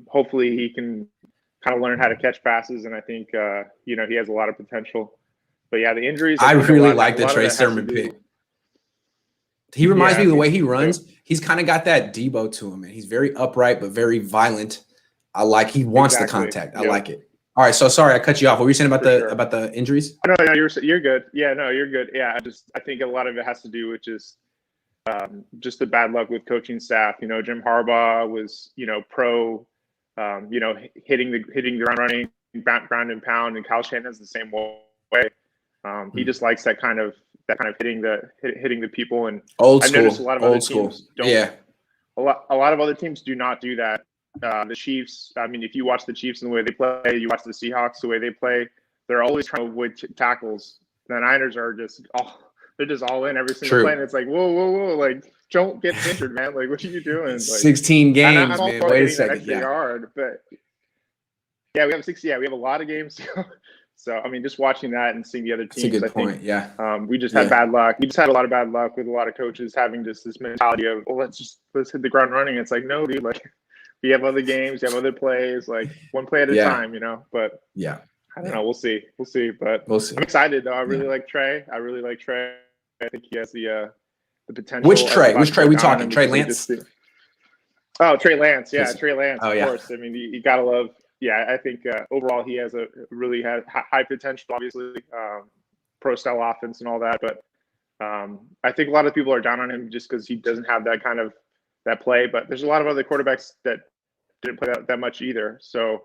Hopefully he can kind of learn how to catch passes, and I think he has a lot of potential. But yeah, the injuries. I really like the Trey Sermon pick. He reminds me of the way he runs. He's kind of got that Debo to him, and he's very upright but very violent. He wants the contact. I like it. All right, so sorry I cut you off. What were you saying about the injuries? No, you're good. Yeah, no, you're good. Yeah, I think a lot of it has to do with just the bad luck with coaching staff. Jim Harbaugh was pro, hitting the ground running, ground and pound, and Kyle Shanahan's the same way. He just likes that kind of hitting the people, and old school. I've noticed a lot of other teams don't. Yeah, a lot of other teams do not do that. The Chiefs, I mean, if you watch the Chiefs and the way they play, you watch the Seahawks, the way they play, they're always trying to avoid tackles. The Niners are just they're just all in every single play, and it's like, whoa, like don't get injured, man. Like, what are you doing? Like, 16 games, I'm all man. for Wait a hitting that second. extra Yeah. yard, but yeah, we have 60. Yeah, we have a lot of games. So I mean, just watching that and seeing the other teams, That's a good I think, point. Yeah. we just had bad luck. We just had a lot of bad luck with a lot of coaches having just this mentality of, well, let's hit the ground running. It's like, no, dude, like we have other games, we have other plays, like one play at a time, you know. But Yeah. I don't know. We'll see. But We'll see. I'm excited though. I really like Trey. I think he has the potential. Which Trey? Which Trey we talking? Trey Lance? Trey Lance. Yeah, Trey Lance. Oh, of yeah. course. I mean, you gotta love. Yeah, I think overall he has high potential. Obviously, pro style offense and all that. But I think a lot of people are down on him just because he doesn't have that play. But there's a lot of other quarterbacks that didn't play that much either. So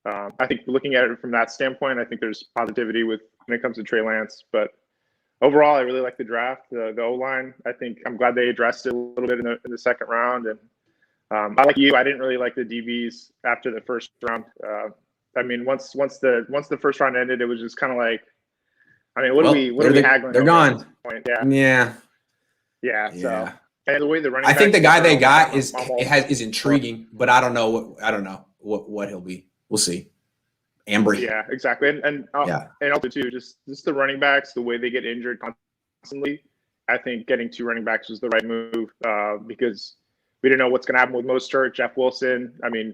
I think looking at it from that standpoint, I think there's positivity when it comes to Trey Lance. But overall, I really like the draft, the O-line. I think I'm glad they addressed it a little bit in the second round. And I like you. I didn't really like the DBs after the first round. I mean, once the first round ended, it was just kind of like, I mean, what are we haggling? They're gone. Yeah. So and the way the running. I think the guy they got is intriguing, but I don't know what he'll be. We'll see. Ambry. Yeah, exactly. And also too, just the running backs, the way they get injured constantly. I think getting 2 running backs was the right move because we didn't know what's going to happen with Mostert, Jeff Wilson. I mean,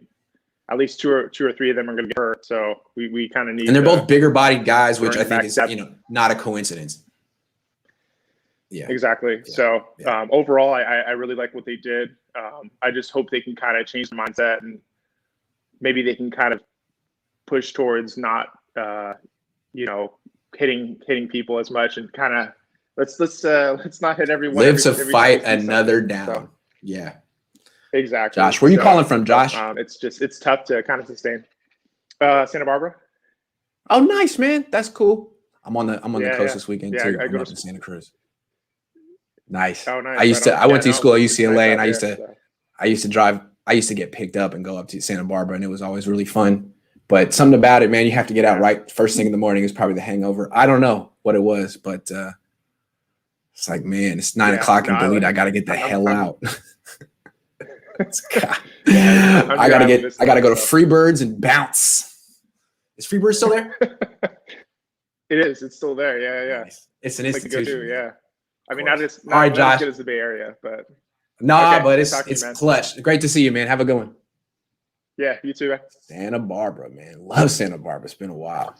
at least two or three of them are going to get hurt, so we kind of need. And they're both bigger-bodied guys, which I think is not a coincidence. Yeah, exactly. Yeah. So overall, I really like what they did. I just hope they can kind of change the mindset and maybe they can kind of push towards not, hitting people as much and kind of let's not hit everyone. Live to fight another down. So, yeah, exactly. Josh, where are you calling from, Josh? It's tough to kind of sustain. Santa Barbara. Oh, nice, man. That's cool. I'm on the coast this weekend too. I'm up in Santa Cruz. Nice. Oh, nice. I went to school at UCLA, and I used to get picked up and go up to Santa Barbara, and it was always really fun. But something about it, man, you have to get out right first thing in the morning. Is probably the hangover. I don't know what it was, but it's like, man, it's 9 o'clock in Delete. I got to get the hell out. I gotta go to Freebirds and bounce. Is Freebirds still there? It is. It's still there. Yeah. Nice. It's an institution. Yeah. I mean, not as good as the Bay Area, but but it's clutch. Great to see you, man. Have a good one. Yeah, you too, man. Santa Barbara, man. Love Santa Barbara. It's been a while.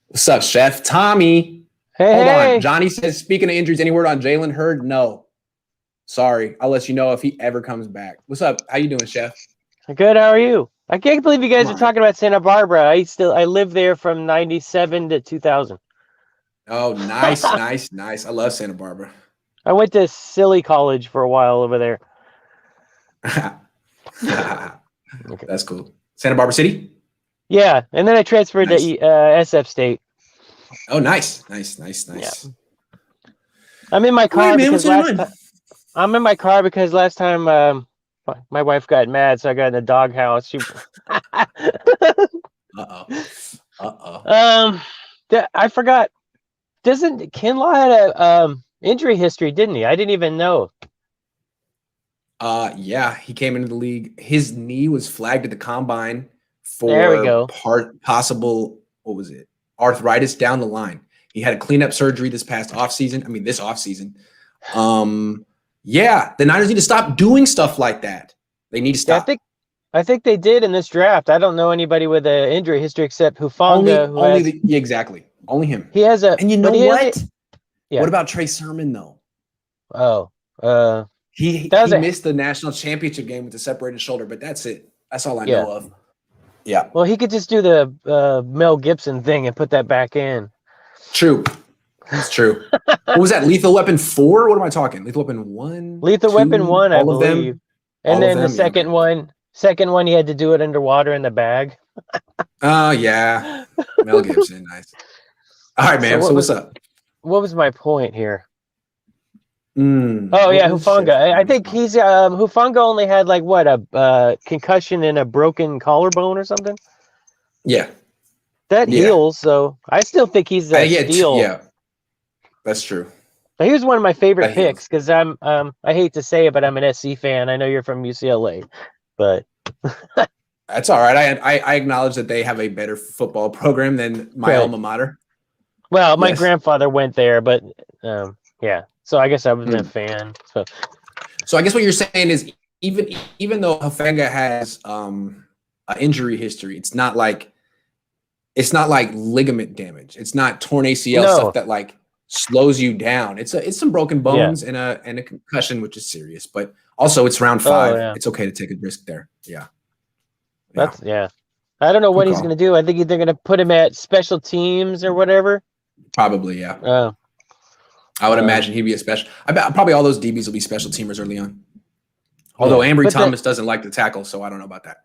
What's up, Chef? Tommy. Hold on. Johnny says, speaking of injuries, any word on Jalen Hurd? No. Sorry. I'll let you know if he ever comes back. What's up? How you doing, Chef? Good. How are you? I can't believe you guys are talking about Santa Barbara. I lived there from 97 to 2000. Oh, nice. I love Santa Barbara. I went to silly college for a while over there. Okay. That's cool. Santa Barbara City? Yeah, and then I transferred to SF State. Oh, nice. Yeah. I'm in my car I'm in my car because last time my wife got mad, so I got in the doghouse. I forgot. Doesn't Kinlaw had a injury history, didn't he? I didn't even know. Yeah, he came into the league. His knee was flagged at the combine for possible, what was it? Arthritis down the line. He had a cleanup surgery this offseason. Yeah, the Niners need to stop doing stuff like that. They need to stop. I think they did in this draft. I don't know anybody with an injury history except Hufanga. Exactly. Only him. He has a. And you know what? What about Trey Sermon though? He missed the national championship game with the separated shoulder, but that's it. That's all I know of. Yeah. Well, he could just do the Mel Gibson thing and put that back in. True. That's true. What was that? Lethal Weapon 4? What am I talking? Lethal Weapon 1? Lethal Weapon 1, I believe. Them? And then the second one, he had to do it underwater in the bag. Oh, yeah. Mel Gibson. Nice. All right, man. So what's up? What was my point here? Hufanga. I think he's Hufanga only had a concussion and a broken collarbone or something. Yeah. That heals, so I still think he's a steal. Yeah. That's true. He was one of my favorite That he was. picks because I hate to say it, but I'm an SC fan. I know you're from UCLA, but That's all right. I acknowledge that they have a better football program than my Right. alma mater. well, my Yes. grandfather went there, but yeah. So I guess I was a Hmm. fan. So I guess what you're saying is even though Hufanga has an injury history, it's not like ligament damage. It's not torn ACL No. stuff that like slows you down. It's some broken bones and a concussion, which is serious. But also it's round 5. yeah. It's okay to take a risk there. Yeah. That's I don't know what he's call. gonna do. I think they're gonna put him at special teams or whatever. Probably, yeah. I would imagine he'd be a special. I bet probably all those DBs will be special teamers early on. Although Ambry Thomas doesn't like to tackle, so I don't know about that.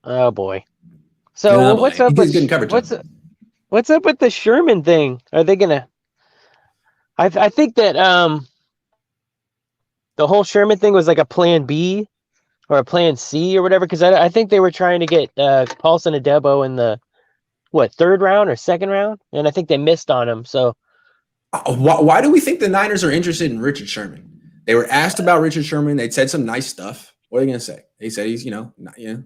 Oh boy. So what's up with what's up with the Sherman thing? Are they gonna? I think that the whole Sherman thing was like a plan B or a plan C or whatever, because I think they were trying to get Paulson Adebo in the 3rd round or 2nd round, and I think they missed on him. So why do we think the Niners are interested in Richard Sherman? They were asked about Richard Sherman. They said some nice stuff. What are they going to say? They said he's, he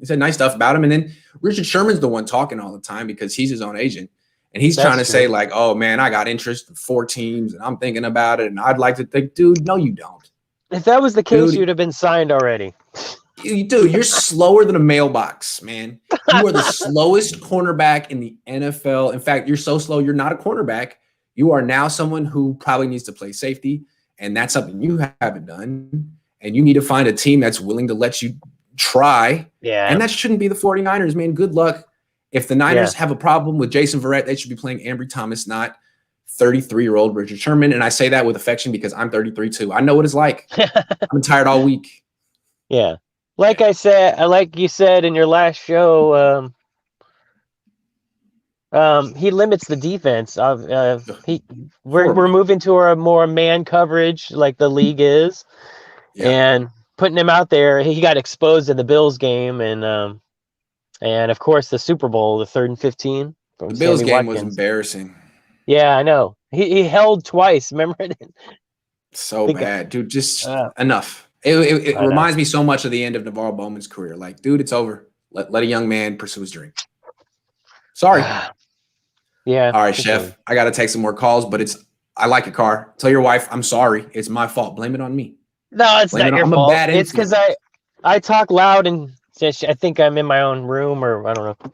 said nice stuff about him. And then Richard Sherman's the one talking all the time because he's his own agent. And he's trying to say like, oh man, I got interest in 4 teams and I'm thinking about it. And I'd like to think, dude, no, you don't. If that was the case, you'd have been signed already. Dude, you're slower than a mailbox, man. You are the slowest cornerback in the NFL. In fact, you're so slow, you're not a cornerback. You are now someone who probably needs to play safety. And that's something you haven't done. And you need to find a team that's willing to let you try. Yeah. And that shouldn't be the 49ers, man. Good luck. If the Niners have a problem with Jason Verrett, they should be playing Ambry Thomas, not 33-year-old Richard Sherman. And I say that with affection because I'm 33 too. I know what it's like. I've been tired all week. Yeah. Like I said, like you said in your last show, he limits the defense. We're moving to a more man coverage like the league is, and putting him out there. He got exposed in the Bills game, and of course the Super Bowl, the 3rd and 15. The Bills game was embarrassing. Yeah, I know. He held twice. Remember it? So bad, dude. Just enough. It reminds me so much of the end of Navarro Bowman's career. Like, dude, it's over. Let a young man pursue his dream. Sorry. Yeah. All right, Chef. I got to take some more calls, but I like your car. Tell your wife I'm sorry. It's my fault. Blame it on me. No, it's not your fault. I'm a bad it's because I talk loud and I think I'm in my own room or I don't know.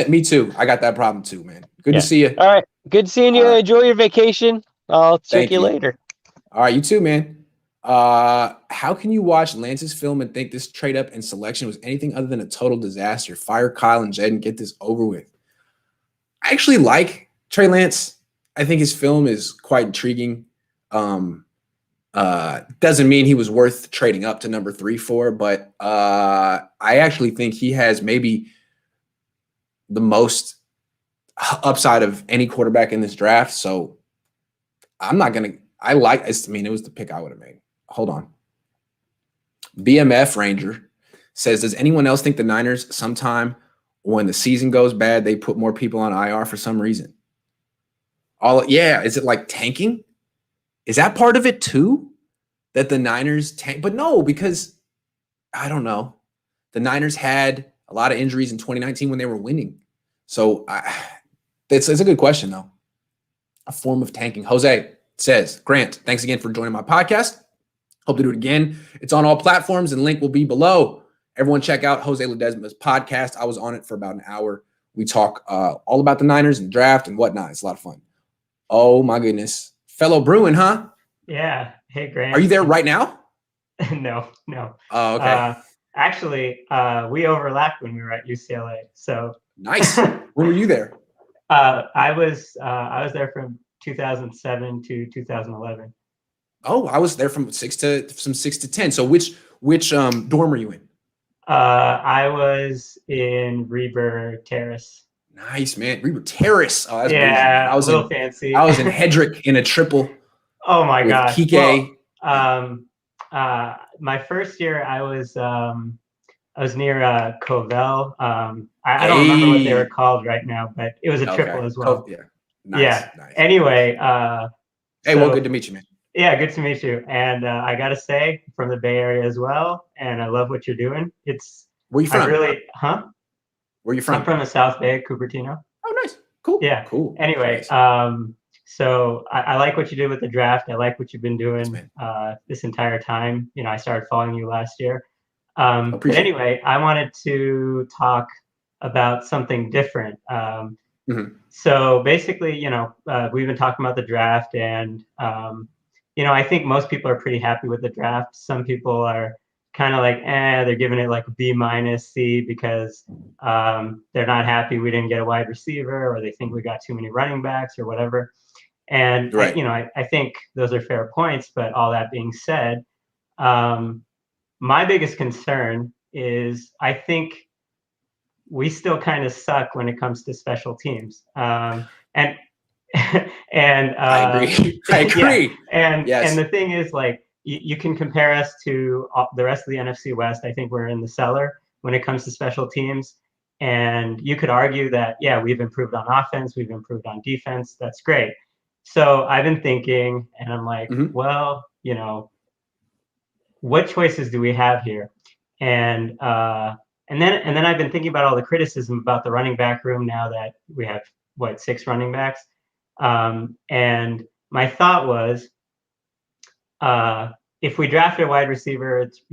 Me too. I got that problem too, man. Good to see you. All right. Good seeing you. Enjoy your vacation. I'll check you later. All right. You too, man. How can you watch Lance's film and think this trade up and selection was anything other than a total disaster? Fire Kyle and Jed and get this over with. I actually like Trey Lance. I think his film is quite intriguing. Doesn't mean he was worth trading up to number 3 for, but I actually think he has maybe the most upside of any quarterback in this draft. So I'm not going to, it was the pick I would have made. Hold on. BMF Ranger says, does anyone else think the Niners sometime when the season goes bad, they put more people on IR for some reason? Is it like tanking? Is that part of it too? That the Niners tank? But no, because I don't know. The Niners had a lot of injuries in 2019 when they were winning. So it's a good question though. A form of tanking. Jose says, Grant, thanks again for joining my podcast. Hope to do it again. It's on all platforms and link will be below. Everyone check out Jose Ledesma's podcast. I was on it for about an hour. We talk all about the Niners and draft and whatnot. It's a lot of fun. Oh my goodness. Fellow Bruin, huh? Yeah. Hey, Grant. Are you there right now? No. Oh, okay. Actually, we overlapped when we were at UCLA. So nice. When were you there? I was there from 2007 to 2011. Oh, I was there from 6 to 10. So which dorm were you in? I was in Reber Terrace. Nice, man. Reber Terrace. Oh, that's yeah. I was a little fancy. I was in Hedrick in a triple. Oh my gosh. Kike. Well, my first year I was near Covell. I don't remember what they were called right now, but it was a triple as well. Yeah. Nice, yeah. Nice. Anyway, hey, well, good to meet you, man. Yeah, good to meet you. And I got to say, from the Bay Area as well, and I love what you're doing. Where you from? Where you from? I'm from the South Bay, Cupertino. Oh, nice. Cool. Yeah. Cool. Anyway, nice. So I like what you did with the draft. I like what you've been doing this entire time. You know, I started following you last year. But anyway, I wanted to talk about something different. So basically, you know, we've been talking about the draft, and you know, I think most people are pretty happy with the draft. Some people are kind of like, they're giving it like a B minus C because they're not happy we didn't get a wide receiver, or they think we got too many running backs or whatever. And you know, I think those are fair points. But all that being said, my biggest concern is I think we still kind of suck when it comes to special teams. And I agree. I agree. Yeah. And the thing is, like, you can compare us to the rest of the NFC West. I think we're in the cellar when it comes to special teams. And you could argue that, yeah, we've improved on offense, we've improved on defense. That's great. So I've been thinking, and I'm like, well, you know, what choices do we have here? And then I've been thinking about all the criticism about the running back room now that we have 6 running backs. And my thought was, if we draft a wide receiver, it's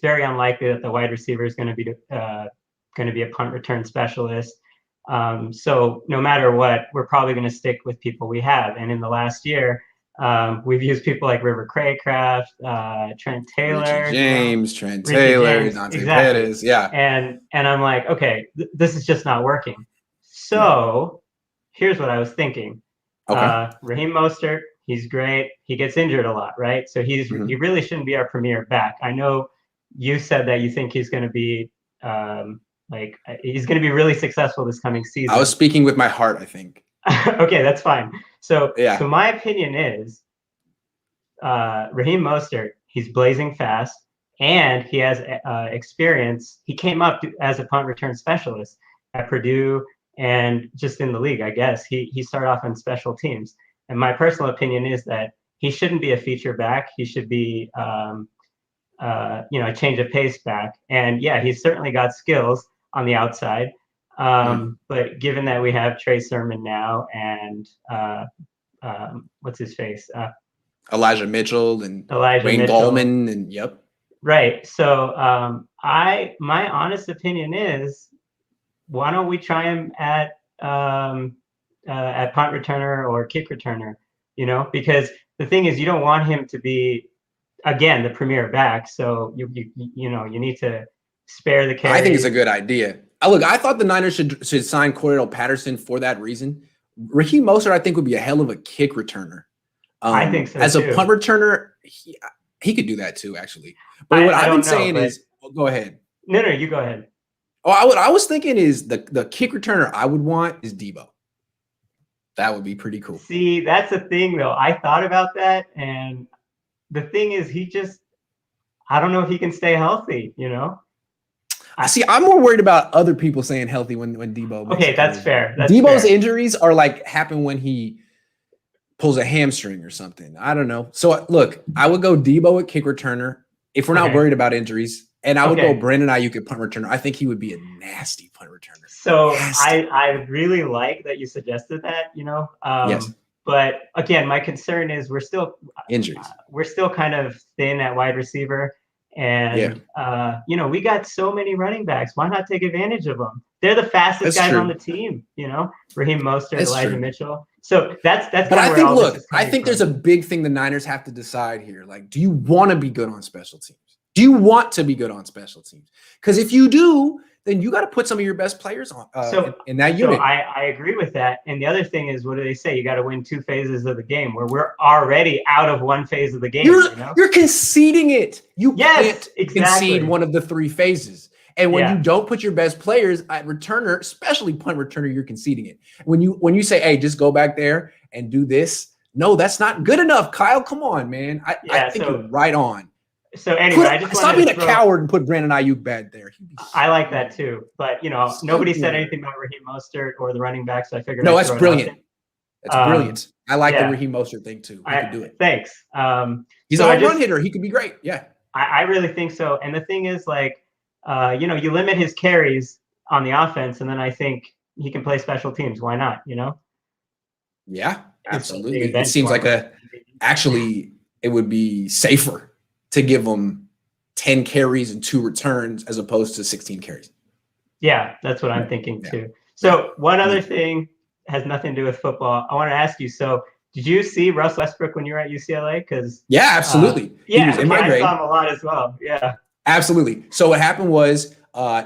very unlikely that the wide receiver is going to be a punt return specialist. So no matter what, we're probably going to stick with people we have. And in the last year, we've used people like River Craycraft, Trent Taylor, Trent Taylor, Dante Pettis, yeah. And I'm like, okay, this is just not working. So here's what I was thinking. Raheem Mostert, he's great. He gets injured a lot, right? So he really shouldn't be our premier back. I know you said that you think he's going to be he's going to be really successful this coming season. I was speaking with my heart, I think. Okay, that's fine. So my opinion is Raheem Mostert, he's blazing fast, and he has experience. He came up as a punt return specialist at Purdue and just in the league, I guess. He started off on special teams. And my personal opinion is that he shouldn't be a feature back. He should be, a change of pace back. And yeah, he's certainly got skills on the outside. But given that we have Trey Sermon now and what's his face? Elijah Mitchell and Wayne Gallman and Right. So my honest opinion is, why don't we try him at punt returner or kick returner? You know, because the thing is, you don't want him to be, again, the premier back. So you need to spare the carry. I think it's a good idea. Look, I thought the Niners should sign Cordell Patterson for that reason. Raheem Mostert, I think, would be a hell of a kick returner. I think so as a punt returner, he could do that too, actually. But what I've been saying is, go ahead. No, you go ahead. Oh, what I was thinking is the kick returner I would want is Debo. That would be pretty cool. See, that's the thing, though. I thought about that, and the thing is, I don't know if he can stay healthy, you know? I'm more worried about other people staying healthy when Debo. Okay, that's fair. Debo's injuries are happen when he pulls a hamstring or something. I don't know. So look, I would go Debo at kick returner if we're not worried about injuries, and I would go Brandon Ayuk at punt returner. I think he would be a nasty punt returner. So I really like that you suggested that. You know. Yes. But again, my concern is we're still injuries. We're still kind of thin at wide receiver. And, we got so many running backs. Why not take advantage of them? They're the fastest guys on the team, you know, Raheem Mostert, Elijah Mitchell. So that's but I think, look, I think there's a big thing the Niners have to decide here. Like, do you want to be good on special teams? Do you want to be good on special teams? Because if you do, then you got to put some of your best players on in that unit. So I agree with that. And the other thing is, what do they say? You got to win 2 phases of the game, where we're already out of 1 phase of the game. You're conceding it. You can't concede one of the 3 phases. And when you don't put your best players at returner, especially punt returner, you're conceding it. When you say, hey, just go back there and do this. No, that's not good enough, Kyle. Come on, man. I think you're right on. So anyway, I just stop being a coward and put Brandon Ayuk back there. I like that too, but nobody said anything about Raheem Mostert or the running back, so I figured. No, that's brilliant. That's brilliant. I like the yeah. Raheem Mostert thing too. He could do it. Thanks. He's so a home run hitter. He could be great. Yeah. I really think so. And the thing is, like, you know, you limit his carries on the offense, and then I think he can play special teams. Why not? You know? Yeah, absolutely. Big It seems like actually it would be safer to give him 10 carries and 2 returns as opposed to 16 carries. Yeah, that's what I'm thinking too. So one other thing has nothing to do with football. I want to ask you. So did you see Russ Westbrook when you were at UCLA? Because yeah, absolutely. Yeah, he was in my grade. I saw him a lot as well. Yeah, absolutely. So what happened was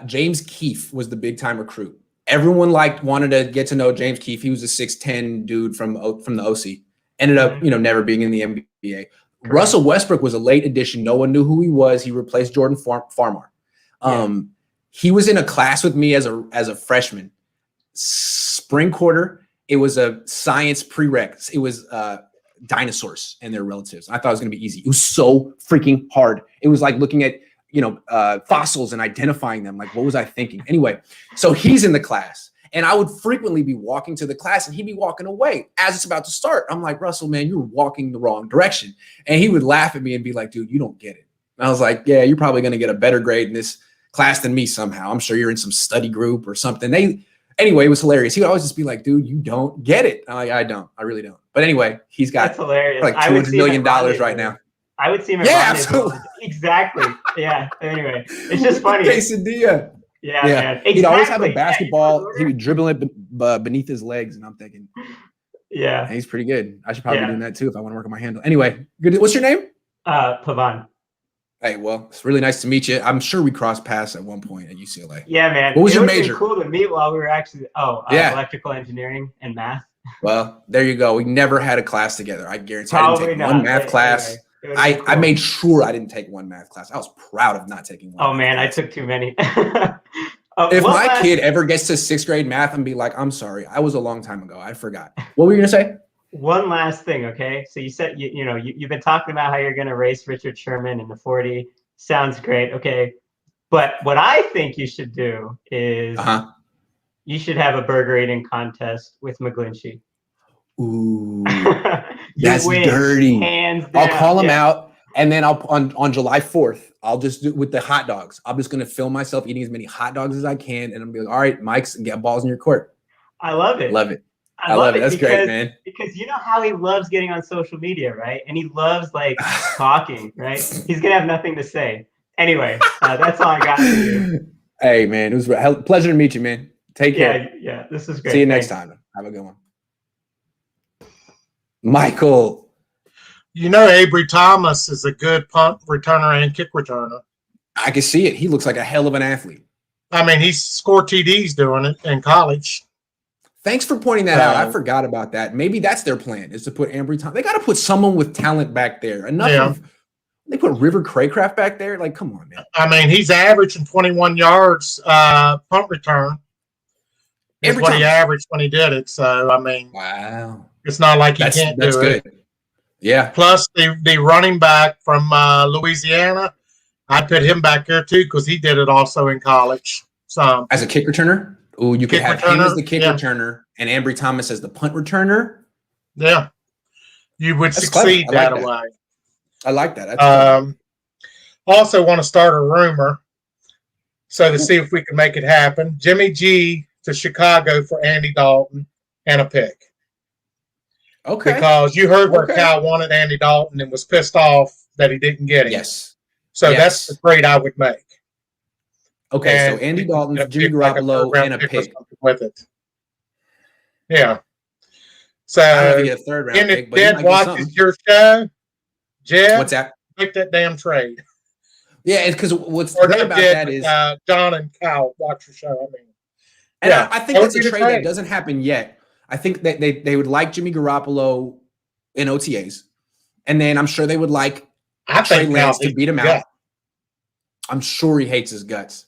James Keefe was the big time recruit. Everyone wanted to get to know James Keefe. He was a 6'10" dude from the OC. Ended up, never being in the NBA. Correct. Russell Westbrook was a late addition. No one knew who he was. He replaced Jordan Farmar. He was in a class with me as a freshman. Spring quarter, it was a science prereq. It was dinosaurs and their relatives. I thought it was going to be easy. It was so freaking hard. It was like looking at fossils and identifying them. Like, what was I thinking? Anyway, so he's in the class, and I would frequently be walking to the class, and he'd be walking away as it's about to start. I'm like, Russell, man, you're walking the wrong direction. And he would laugh at me and be like, dude, you don't get it. And I was like, yeah, you're probably going to get a better grade in this class than me somehow. I'm sure you're in some study group or something. Anyway, it was hilarious. He would always just be like, dude, you don't get it. I'm like, I don't. I really don't. But anyway, he's got like $200 million right now. I would see him. Yeah, absolutely. Exactly. Yeah. Anyway, it's just funny. Quesadilla. Yeah, man. Exactly. He'd always have a basketball. He would dribble it beneath his legs, and I'm thinking, yeah, he's pretty good. I should probably be doing that too if I want to work on my handle. Anyway, good. What's your name? Pavan. Hey, well, it's really nice to meet you. I'm sure we crossed paths at one point at UCLA. Yeah, man. What was your major? Cool to meet while we were actually electrical engineering and math. Well, there you go. We never had a class together. I guarantee. Probably I didn't take not. one math class. Anyway, I made sure I didn't take one math class. I was proud of not taking one. Oh man, I took too many. If my kid ever gets to 6th grade math and be like, I'm sorry, I was a long time ago. I forgot. What were you gonna say? One last thing, okay? So you said you've been talking about how you're gonna race Richard Sherman in the 40. Sounds great, okay. But what I think you should do is you should have a burger eating contest with McGlinchey. Ooh, that's dirty. Hands down. I'll call him out, and then on July 4th, I'll just do it with the hot dogs. I'm just gonna film myself eating as many hot dogs as I can, and I'm gonna be like, all right, Mike's get balls in your court. I love it. Love it. I love it. That's great, man. Because you know how he loves getting on social media, right? And he loves like talking, right? He's gonna have nothing to say. Anyway, that's all I got for you. Hey, man, it was a pleasure to meet you, man. Take care. Yeah, this is great. See you next time. Have a good one. Michael. You know, Avery Thomas is a good punt returner and kick returner. I can see it. He looks like a hell of an athlete. I mean, he scored TDs doing it in college. Thanks for pointing that out. I forgot about that. Maybe that's their plan, is to put Avery Thomas. They got to put someone with talent back there. They put River Craycraft back there. Like, come on, man. I mean, he's averaging 21 yards punt return. Is what he averaged when he did it. So, I mean, wow. It's not like he can't do it. That's good. Yeah. Plus, the running back from Louisiana, I put him back there too because he did it also in college. So as a kick returner? Oh, you could have him as the kick returner and Ambry Thomas as the punt returner. Yeah. You would succeed that way. I like that. Also want to start a rumor. So to see if we can make it happen. Jimmy G to Chicago for Andy Dalton and a pick. Okay. Because you heard where Cal wanted Andy Dalton and was pissed off that he didn't get him. Yes. So that's the trade I would make. Okay, and so Andy Dalton, Jimmy Garoppolo, and a pick. With it. Yeah. So I don't know if you get a third round pick, but Jed watches your show. Jed, what's that? Make that damn trade. Yeah, it's because what's the thing about that is John and Cal watch your show. I mean, and I think that's a trade that doesn't happen yet. I think that they would like Jimmy Garoppolo in OTAs, and then I'm sure they would like Trey Lance to beat him out. I'm sure he hates his guts,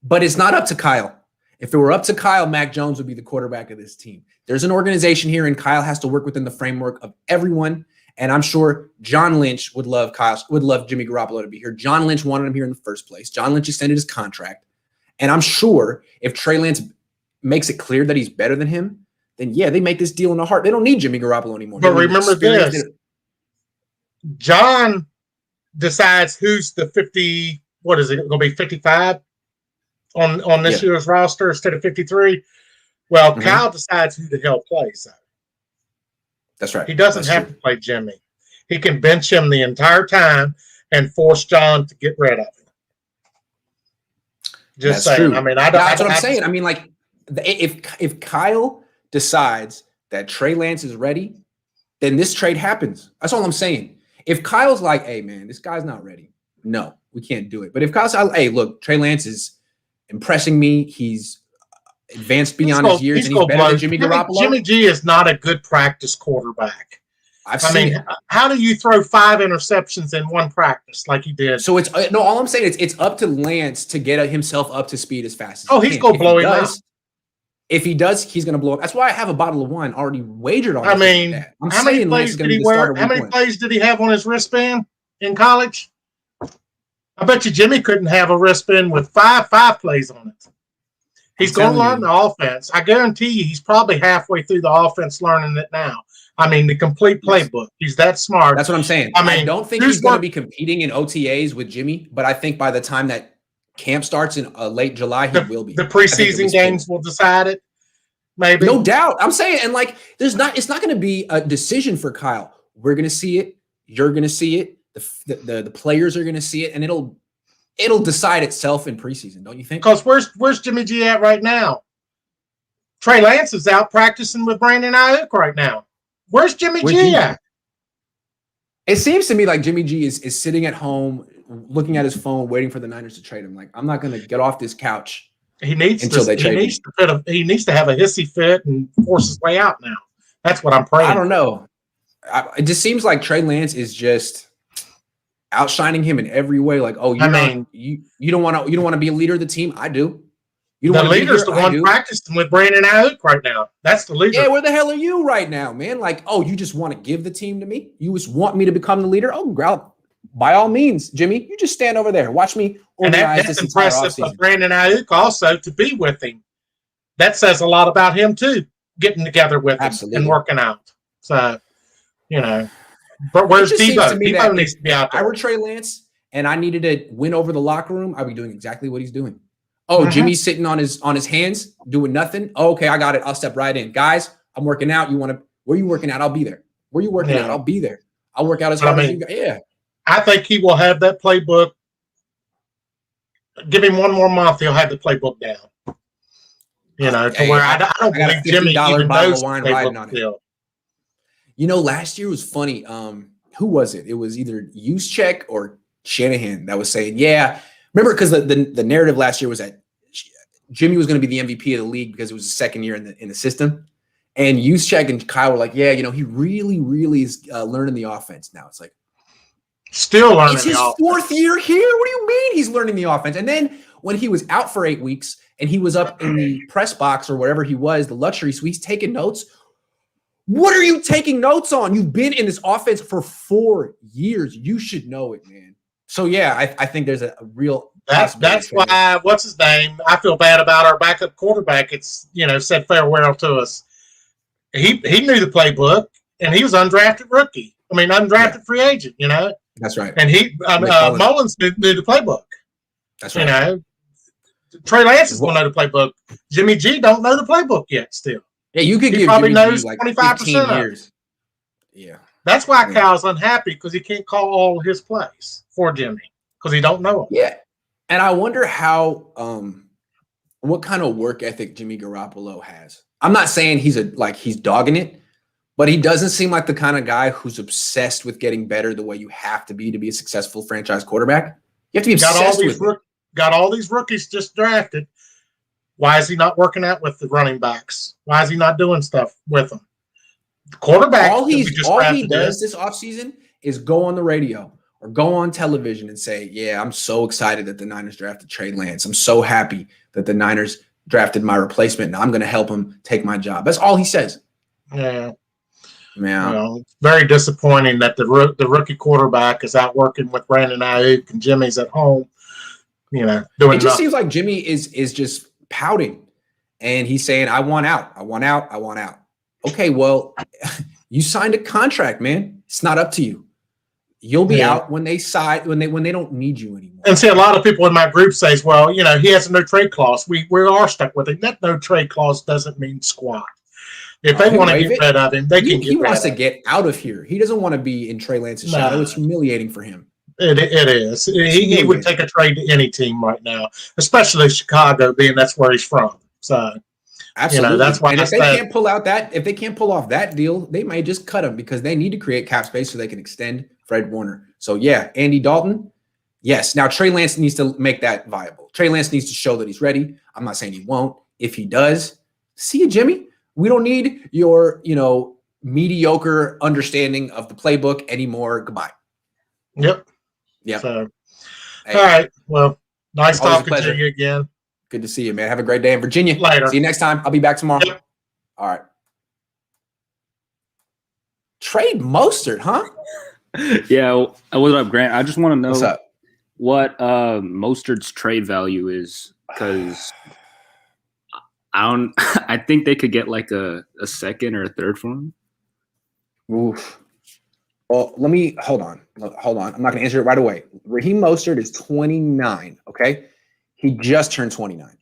but it's not up to Kyle. If it were up to Kyle, Mac Jones would be the quarterback of this team. There's an organization here, and Kyle has to work within the framework of everyone. And I'm sure John Lynch would love Jimmy Garoppolo to be here. John Lynch wanted him here in the first place. John Lynch extended his contract, and I'm sure if Trey Lance makes it clear that he's better than him, then yeah, they make this deal in a heart. They don't need Jimmy Garoppolo anymore. But remember this. John decides who's the 50, what is it going to be, 55 on this year's roster instead of 53? Well, Kyle decides who the hell plays, though. That's right. He doesn't have to play Jimmy. He can bench him the entire time and force John to get rid of him. Just saying. True. I mean, that's what I'm saying. I mean, like, if Kyle decides that Trey Lance is ready, then this trade happens. That's all I'm saying. If Kyle's like, hey, man, this guy's not ready, no, we can't do it. But if Kyle's like, hey, look, Trey Lance is impressing me. He's advanced beyond his years, and he's better than Jimmy Garoppolo. Jimmy G is not a good practice quarterback. I mean, how do you throw 5 interceptions in one practice like he did? So it's no. All I'm saying is it's up to Lance to get himself up to speed as fast as he's going to blow him up. If he does, he's going to blow up. That's why I have a bottle of wine already wagered on. I mean, how many plays did he wear? How many plays did he have on his wristband in college? I bet you Jimmy couldn't have a wristband with five plays on it. He's going to learn the offense. I guarantee you, he's probably halfway through the offense learning it now. I mean, the complete playbook. He's that smart. That's what I'm saying. I mean, I don't think he's going to be competing in OTAs with Jimmy, but I think by the time that camp starts in late July, he will be. The preseason games will decide it. Maybe. No doubt. I'm saying, and like, it's not going to be a decision for Kyle. We're going to see it. You're going to see it. The players are going to see it, and it'll decide itself in preseason, don't you think? Because where's Jimmy G at right now? Trey Lance is out practicing with Brandon Ayuk right now. Where's Jimmy G at? It seems to me like Jimmy G is sitting at home, looking at his phone, waiting for the Niners to trade him. Like, I'm not going to get off this couch. He needs to have a hissy fit and force his way out now. That's what I'm praying. I don't know. It just seems like Trey Lance is just outshining him in every way. Like, oh, you don't want to be a leader of the team. I do. The leader's the one practicing with Brandon Ayuk right now. That's the leader. Yeah, where the hell are you right now, man? Like, oh, you just want to give the team to me? You just want me to become the leader? Oh, by all means, Jimmy, you just stand over there. Watch me organize this entire offseason. That's impressive of Brandon Ayuk also to be with him. That says a lot about him too, getting together with him and working out. So, but where's Debo? Debo needs to be out there. If I were Trey Lance and I needed to win over the locker room, I'd be doing exactly what he's doing. Oh, Jimmy's sitting on his hands doing nothing. Oh, okay, I got it. I'll step right in. Guys, I'm working out. Where are you working out? I'll be there. Where are you working out? I'll be there. I'll work out as hard as you got. Yeah. I think he will have that playbook. Give him one more month, he'll have the playbook down. To where I don't believe Jimmy even knows the playbook still. Last year was funny. Who was it? It was either Juszczyk or Shanahan that was saying, yeah. Remember, because the narrative last year was that Jimmy was going to be the MVP of the league because it was his second year in the system. And Juszczyk and Kyle were like, yeah, he really, really is learning the offense now. It's like, still learning. It's his fourth year here. What do you mean he's learning the offense? And then when he was out for 8 weeks and he was up in the press box or wherever he was, the luxury suite, he's taking notes. What are you taking notes on? You've been in this offense for 4 years. You should know it, man. So, yeah, I think there's a real that's why, what's his name? I feel bad about our backup quarterback. It's, said farewell to us. He knew the playbook, and he was undrafted rookie. Undrafted free agent, That's right. And Mullins knew the playbook. That's right. Trey Lance is going to know the playbook. Jimmy G don't know the playbook yet still. Yeah, you could give probably Jimmy knows G like 25% years. Yeah. That's why Kyle's unhappy, because he can't call all his plays for Jimmy because he don't know them. Yeah. And I wonder how what kind of work ethic Jimmy Garoppolo has. I'm not saying he's dogging it, but he doesn't seem like the kind of guy who's obsessed with getting better the way you have to be a successful franchise quarterback. You have to be obsessed with it. Got all these rookies just drafted. Why is he not working out with the running backs? Why is he not doing stuff with them? The quarterback. All he does this offseason is go on the radio or go on television and say, yeah, I'm so excited that the Niners drafted Trey Lance. I'm so happy that the Niners drafted my replacement, and I'm going to help him take my job. That's all he says. Yeah. Yeah. It's very disappointing that the rookie quarterback is out working with Brandon Ayuk and Jimmy's at home, doing it just seems like Jimmy is just pouting, and he's saying, I want out. I want out. I want out. Okay, well, you signed a contract, man. It's not up to you. You'll be out when they don't need you anymore. And see, a lot of people in my group says, well, you know, he has a no trade clause. We are stuck with it. That no trade clause doesn't mean squat. If they want to get rid of him, they can get rid of him. He wants to get out of here. He doesn't want to be in Trey Lance's shadow. It's humiliating for him. It is. He would take a trade to any team right now, especially Chicago, being that's where he's from. So, absolutely, you know, that's why. And if they can't pull off that deal, they may just cut him because they need to create cap space so they can extend Fred Warner. So yeah, Andy Dalton. Yes. Now Trey Lance needs to make that viable. Trey Lance needs to show that he's ready. I'm not saying he won't. If he does, see you, Jimmy. We don't need your, mediocre understanding of the playbook anymore. Goodbye. Yep. Yeah. So, all right. Well, nice talking to you again. Good to see you, man. Have a great day in Virginia. Later. See you next time. I'll be back tomorrow. Yep. All right. Trey Mostert, huh? Yeah. What's up, Grant? I just want to know what's up? What Mostert's trade value is, because I think they could get like a second or a third for him. Oof. Well, hold on. I'm not going to answer it right away. Raheem Mostert is 29. Okay. He just turned 29.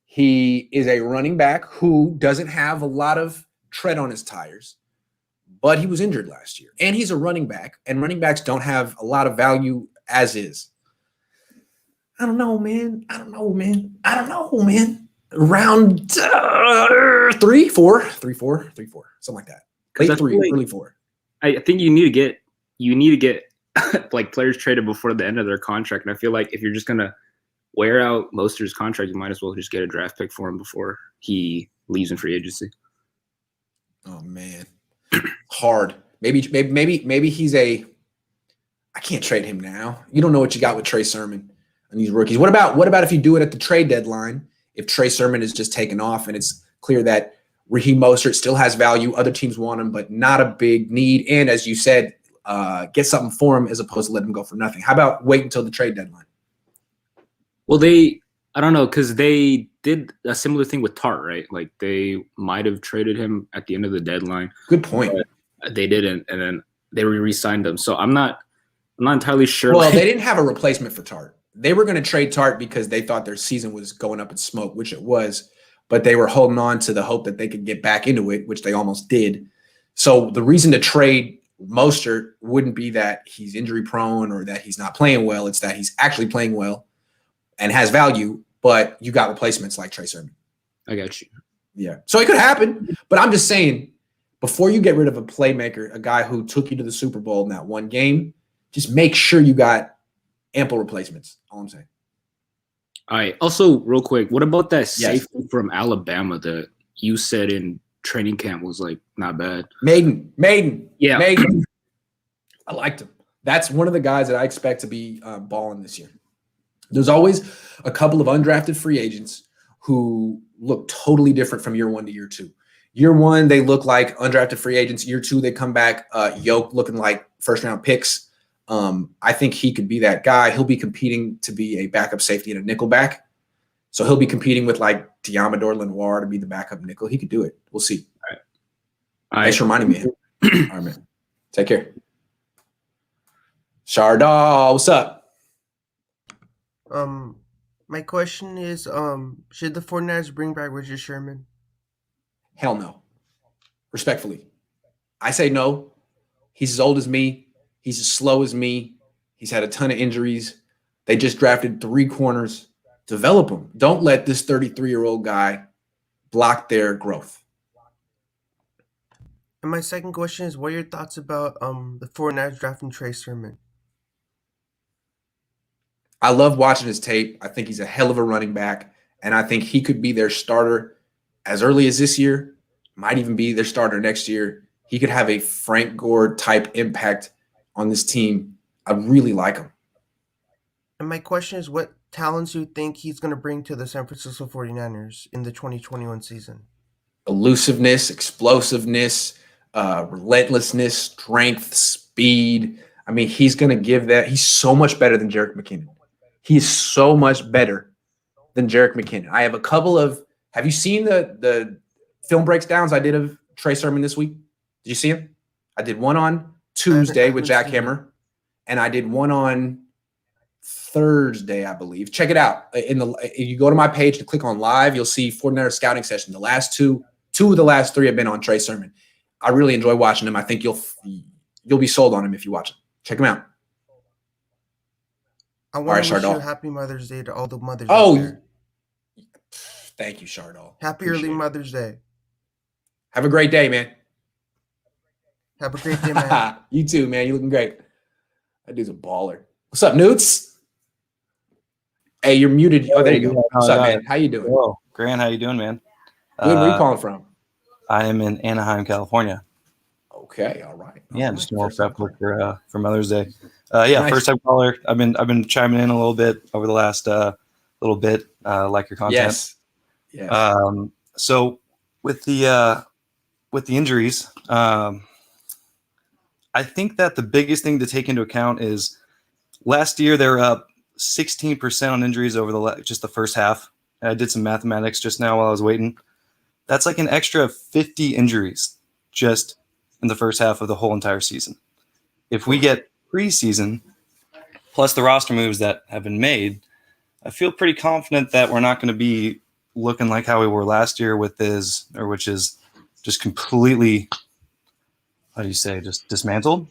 He is a running back who doesn't have a lot of tread on his tires, but he was injured last year, and he's a running back, and running backs don't have a lot of value as is. I don't know, man. Round 3, 4, something like that. Late 3, early 4. I think you need to get like players traded before the end of their contract, and I feel like if you're just gonna wear out Mostert's contract, you might as well just get a draft pick for him before he leaves in free agency. Oh man, hard. Maybe he's I can't trade him now. You don't know what you got with Trey Sermon and these rookies. What about if you do it at the trade deadline? If Trey Sermon is just taken off and it's clear that Raheem Mostert still has value, other teams want him, but not a big need. And as you said, get something for him as opposed to let him go for nothing. How about wait until the trade deadline? Well, I don't know, because they did a similar thing with Tart, right? Like they might have traded him at the end of the deadline. Good point. They didn't, and then they re-signed him. So I'm not entirely sure. Well, they didn't have a replacement for Tart. They were going to trade Tart because they thought their season was going up in smoke, which it was, but they were holding on to the hope that they could get back into it, which they almost did. So the reason to trade Mostert wouldn't be that he's injury prone or that he's not playing well. It's that he's actually playing well and has value, but you got replacements like Trey Sermon. I got you. Yeah. So it could happen, but I'm just saying, before you get rid of a playmaker, a guy who took you to the Super Bowl in that one game, just make sure you got ample replacements. All I'm saying. All right. Also, real quick, what about that safety from Alabama that you said in training camp was like not bad? Maiden. Yeah. Maiden. I liked him. That's one of the guys that I expect to be balling this year. There's always a couple of undrafted free agents who look totally different from year 1 to year 2. Year 1, they look like undrafted free agents. Year 2, they come back yoked, looking like first-round picks. I think he could be that guy. He'll be competing to be a backup safety and a nickel back. So he'll be competing with like Diamador Lenoir to be the backup nickel. He could do it. We'll see. All right. Thanks for reminding me. All right, man. Take care. Shardaw, what's up? My question is, should the 49ers bring back Richard Sherman? Hell no. Respectfully. I say no. He's as old as me. He's as slow as me. He's had a ton of injuries. They just drafted 3 corners. Develop him. Don't let this 33-year-old guy block their growth. And my second question is, what are your thoughts about the 49ers drafting Trey Sermon? I love watching his tape. I think he's a hell of a running back, and I think he could be their starter as early as this year, might even be their starter next year. He could have a Frank Gore type impact on this team. I really like him. And my question is, what talents do you think he's going to bring to the San Francisco 49ers in the 2021 season? Elusiveness, explosiveness, relentlessness, strength, speed. I mean, he's going to give that. He's so much better than Jerick McKinnon. He's so much better than Jerick McKinnon. I have a couple of – have you seen the film breakdowns I did of Trey Sermon this week? Did you see him? I did one on Tuesday with Jack Hammer, and I did one on Thursday, I believe. Check it out. If you go to my page and click on live, you'll see 49ers scouting session. The last two of the last three have been on Trey Sermon. I really enjoy watching him. I think you'll be sold on him if you watch him. Check him out. I want to wish you a happy Mother's Day to all the mothers out there. Thank you, Shardal. Happy early Mother's Day. Have a great day, man. Have a great day, man. You too, man. You looking great. That dude's a baller. What's up, Newts? Hey, you're muted. Oh, there you go. What's up, man? How you doing? Hello. Grant, how you doing, man? Good. Where are you calling from? I am in Anaheim, California. Okay, all right. Yeah, just more prep for Mother's Day. Nice. First time caller. I've been chiming in a little bit over the last little bit. Like your content. Yes. So with the injuries, I think that the biggest thing to take into account is last year they were up 16% on injuries over just the first half. And I did some mathematics just now while I was waiting. That's like an extra 50 injuries just in the first half of the whole entire season. If we get preseason plus the roster moves that have been made, I feel pretty confident that we're not going to be looking like how we were last year which is just completely, how do you say, just dismantled.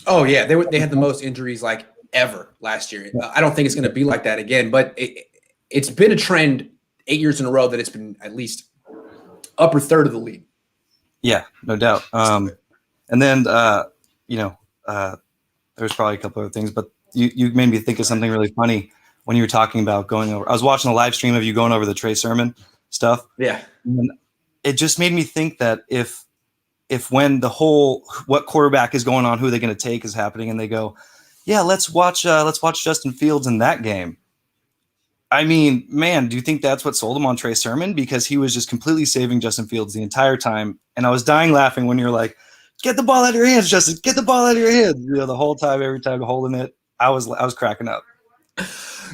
Oh yeah, they had the most injuries like ever last year. I don't think it's going to be like that again, but it's been a trend 8 years in a row that it's been at least upper third of the league. Yeah, no doubt. And then there's probably a couple other things, but you made me think of something really funny when you were talking about going over. I was watching a live stream of you going over the Trey Sermon stuff. Yeah. And it just made me think that if when the whole what quarterback is going on, who they're going to take is happening, and they go, yeah, let's watch Justin Fields in that game. I mean, man, do you think that's what sold him on Trey Sermon? Because he was just completely saving Justin Fields the entire time. And I was dying laughing when you're like, get the ball out of your hands, Justin, get the ball out of your hands. The whole time, every time holding it, I was cracking up.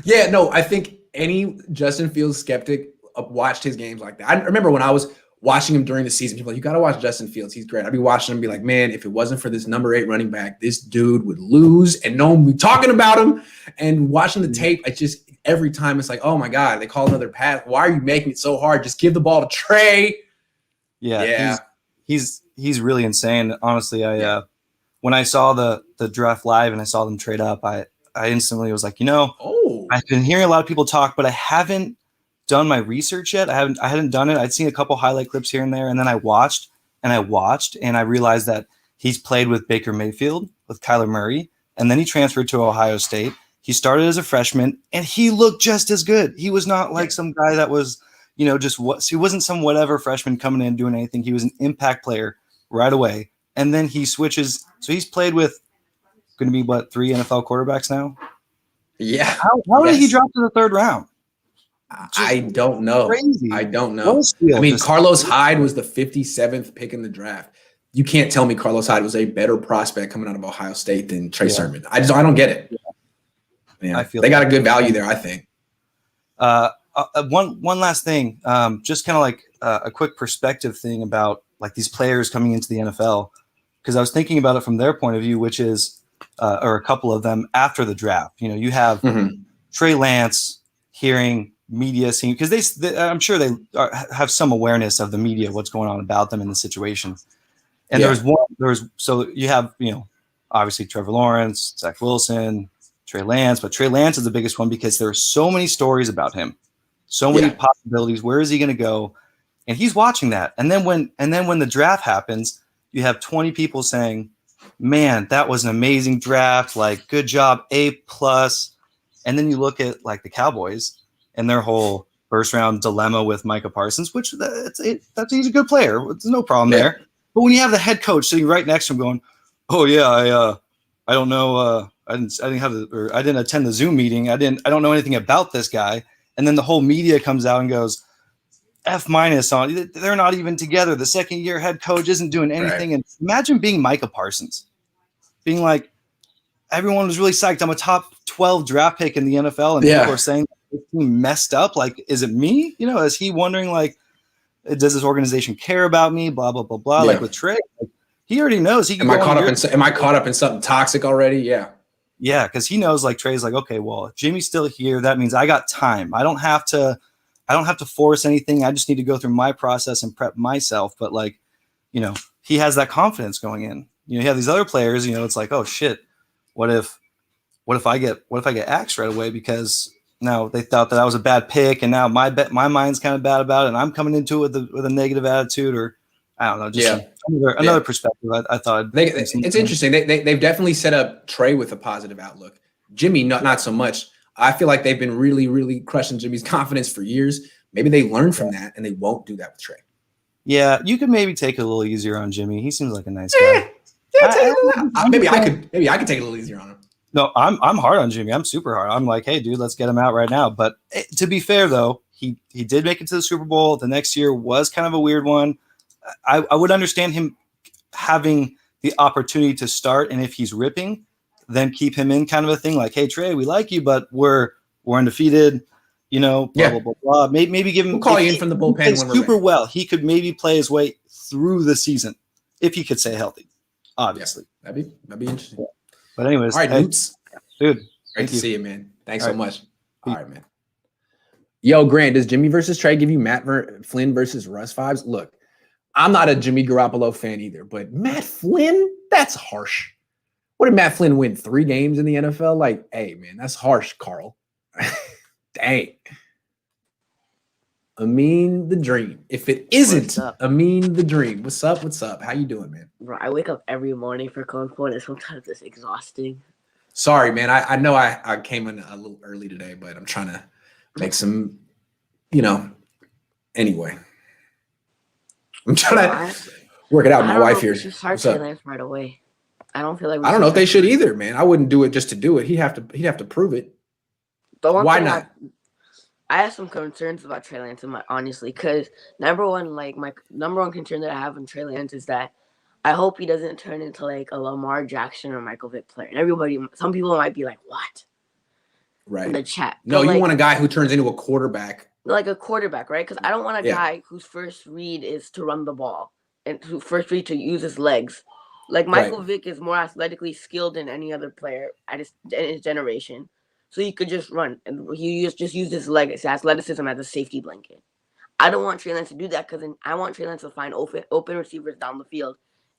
Yeah, no, I think any Justin Fields skeptic watched his games like that. I remember when I was watching him during the season, people were like, you got to watch Justin Fields. He's great. I'd be watching him and be like, man, if it wasn't for this number 8 running back, this dude would lose and no one would be talking about him. And watching the tape, I just every time it's like, oh my God, they call another pass. Why are you making it so hard? Just give the ball to Trey. Yeah. He's really insane. Honestly, when I saw the draft live and I saw them trade up, I instantly was like, I've been hearing a lot of people talk, but I haven't done my research yet. I hadn't done it. I'd seen a couple highlight clips here and there, and then I watched and I realized that he's played with Baker Mayfield, with Kyler Murray, and then he transferred to Ohio State. He started as a freshman, and he looked just as good. He was not like some guy that was, he wasn't some whatever freshman coming in doing anything. He was an impact player right away. And then he switches. So he's played with going to be 3 NFL quarterbacks now? Yeah. How did he drop to the 3rd round? I don't know. Crazy. I don't know. I mean, Carlos Hyde was the 57th pick in the draft. You can't tell me Carlos Hyde was a better prospect coming out of Ohio State than Trey Sermon. I don't get it. Yeah, they got a good value there, I think. One last thing, just kind of like a quick perspective thing about like these players coming into the NFL, because I was thinking about it from their point of view, which is, or a couple of them after the draft. You have Trey Lance hearing media scene, because I'm sure they have some awareness of the media, what's going on about them in the situation. And so you have, obviously Trevor Lawrence, Zach Wilson, Trey Lance, but Trey Lance is the biggest one because there are so many stories about him, so many possibilities. Where is he going to go? And he's watching that. And then when the draft happens, you have 20 people saying, man, that was an amazing draft. Like, good job, A+. And then you look at like the Cowboys and their whole first round dilemma with Micah Parsons, which he's a good player. There's no problem there. But when you have the head coach sitting right next to him going, oh yeah, I don't know. I didn't attend the Zoom meeting. I don't know anything about this guy. And then the whole media comes out and goes, F- on. They're not even together. The second year head coach isn't doing anything. Right. And imagine being Micah Parsons, being like, everyone was really psyched. I'm a top 12 draft pick in the NFL. And people are saying this team messed up. Like, is it me? Is he wondering like, Does this organization care about me? Blah, blah, blah, blah. Yeah. Like with Trey, like, he already knows he can Am I caught up in something toxic already? Yeah. Yeah, because he knows, like, Trey's like, okay, well, if Jimmy's still here, that means I got time. I don't have to force anything. I just need to go through my process and prep myself. But, like, you know, he has that confidence going in. You know, you have these other players, you know, it's like, oh shit, what if I get axed right away because now they thought that I was a bad pick, and now my mind's kind of bad about it, and I'm coming into it with a negative attitude, or I don't know, just another perspective. I thought it's interesting. They've definitely set up Trey with a positive outlook. Jimmy, not so much. I feel like they've been really, really crushing Jimmy's confidence for years. Maybe they learned from that, and they won't do that with Trey. Yeah, you could maybe take it a little easier on Jimmy. He seems like a nice guy. Maybe I could take it a little easier on him. No, I'm hard on Jimmy. I'm super hard. I'm like, hey, dude, let's get him out right now. But to be fair, though, he did make it to the Super Bowl. The next year was kind of a weird one. I would understand him having the opportunity to start, and if he's ripping, then keep him in, kind of a thing. Like, hey, Trey, we like you, but we're undefeated. You know, blah blah blah blah. Maybe give him. We'll call you in from the bullpen when we're super ready. well. He could maybe play his way through the season if he could stay healthy. Obviously, that'd be interesting. Yeah. But anyways, all right, Newts. Dude, great to see you, man. Thanks so much. All right, man. Yo, Grant, does Jimmy versus Trey give you Matt Flynn versus Russ vibes? Look, I'm not a Jimmy Garoppolo fan either, but Matt Flynn, that's harsh. What did Matt Flynn win? 3 games in the NFL? Like, hey, man, that's harsh, Carl. Dang. Amin the Dream. If it isn't Amin the Dream, what's up? What's up? How you doing, man? Bro, I wake up every morning for Cohn, and sometimes it's exhausting. Sorry, man. I know I came in a little early today, but I'm trying to make some, anyway. I'm trying to work it out with my wife here. Start Trey Lance right away. I don't feel like I don't know if they should either, man. I wouldn't do it just to do it. He'd have to prove it. Why not? I have some concerns about Trey Lance, honestly, because number one concern that I have on Trey Lance is that I hope he doesn't turn into like a Lamar Jackson or Michael Vick player. And some people might be like, "What?" Right. In the chat. No, you want a guy who turns into a quarterback. Like a quarterback, right? Because I don't want a guy whose first read is to run the ball and whose first read to use his legs. Like Michael Vick is more athletically skilled than any other player in his generation. So he could just run, and he just use his athleticism as a safety blanket. I don't want Trey Lance to do that because I want Trey Lance to find open receivers down the field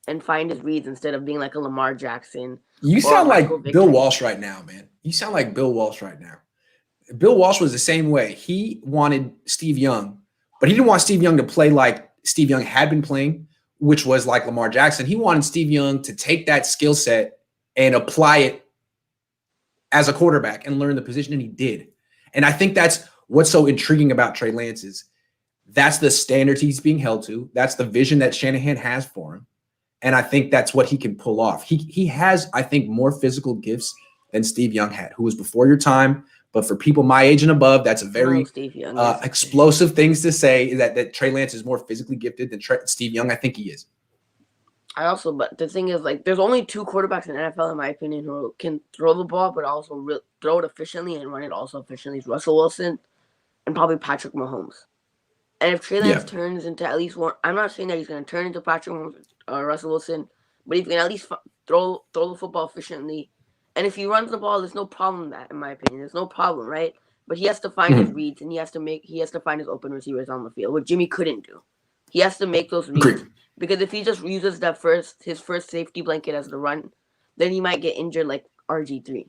and find his reads instead of being like a Lamar Jackson. You sound like Bill Walsh right now, man. You sound like Bill Walsh right now. Bill Walsh was the same way. He wanted Steve Young, but he didn't want Steve Young to play like Steve Young had been playing, which was like Lamar Jackson. He wanted Steve Young to take that skill set and apply it as a quarterback and learn the position, and he did. And I think that's what's so intriguing about Trey Lance is that's the standards he's being held to. That's the vision that Shanahan has for him. And I think that's what he can pull off. He has, I think, more physical gifts than Steve Young had, who was before your time. But for people my age and above, that's a very explosive things to say, that Trey Lance is more physically gifted than Steve Young. I think he is. But the thing is, like, there's only 2 quarterbacks in the NFL, in my opinion, who can throw the ball, but also throw it efficiently and run it also efficiently. It's Russell Wilson and probably Patrick Mahomes. And if Trey Lance turns into at least one, I'm not saying that he's going to turn into Patrick Mahomes or Russell Wilson, but if he can at least throw the football efficiently, and if he runs the ball, there's no problem with that, in my opinion. There's no problem, right? But he has to find his reads, and he has to find his open receivers on the field, what Jimmy couldn't do. He has to make those reads. Because if he just uses his first safety blanket as the run, then he might get injured like RG3.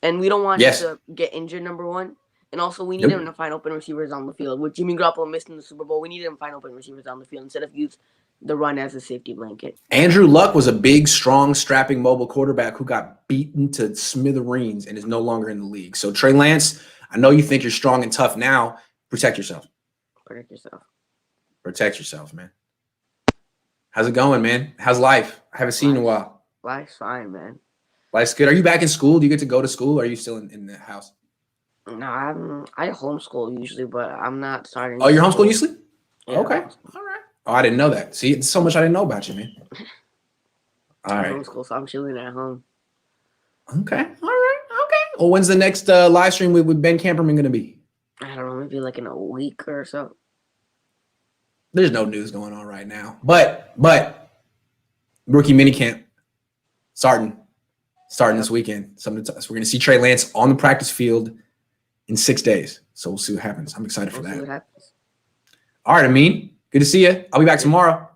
And we don't want him to get injured, number one. And also, we need him to find open receivers on the field. With Jimmy Garoppolo missing the Super Bowl, we need him to find open receivers on the field instead of use the run as a safety blanket. Andrew Luck was a big, strong, strapping mobile quarterback who got beaten to smithereens and is no longer in the league. So, Trey Lance, I know you think you're strong and tough now. Protect yourself. Protect yourself. Protect yourself, man. How's it going, man? How's life? I haven't seen you in a while. Life's fine, man. Life's good. Are you back in school? Do you get to go to school, or are you still in the house? No, I homeschool usually, but I'm not starting. Oh, you're homeschooling usually? Yeah, okay. All right. Oh, I didn't know that. See, it's so much I didn't know about you, man. All right. Homeschool, so I'm chilling at home. Okay. All right. Okay. Well, when's the next live stream with Ben Camperman going to be? I don't know, maybe like in a week or so. there's no news going on right now. But rookie minicamp starting this weekend. So we're going to see Trey Lance on the practice field in 6 days. So we'll see what happens. I'm excited for that. See what happens. All right, Amin. Good to see you. I'll be back tomorrow.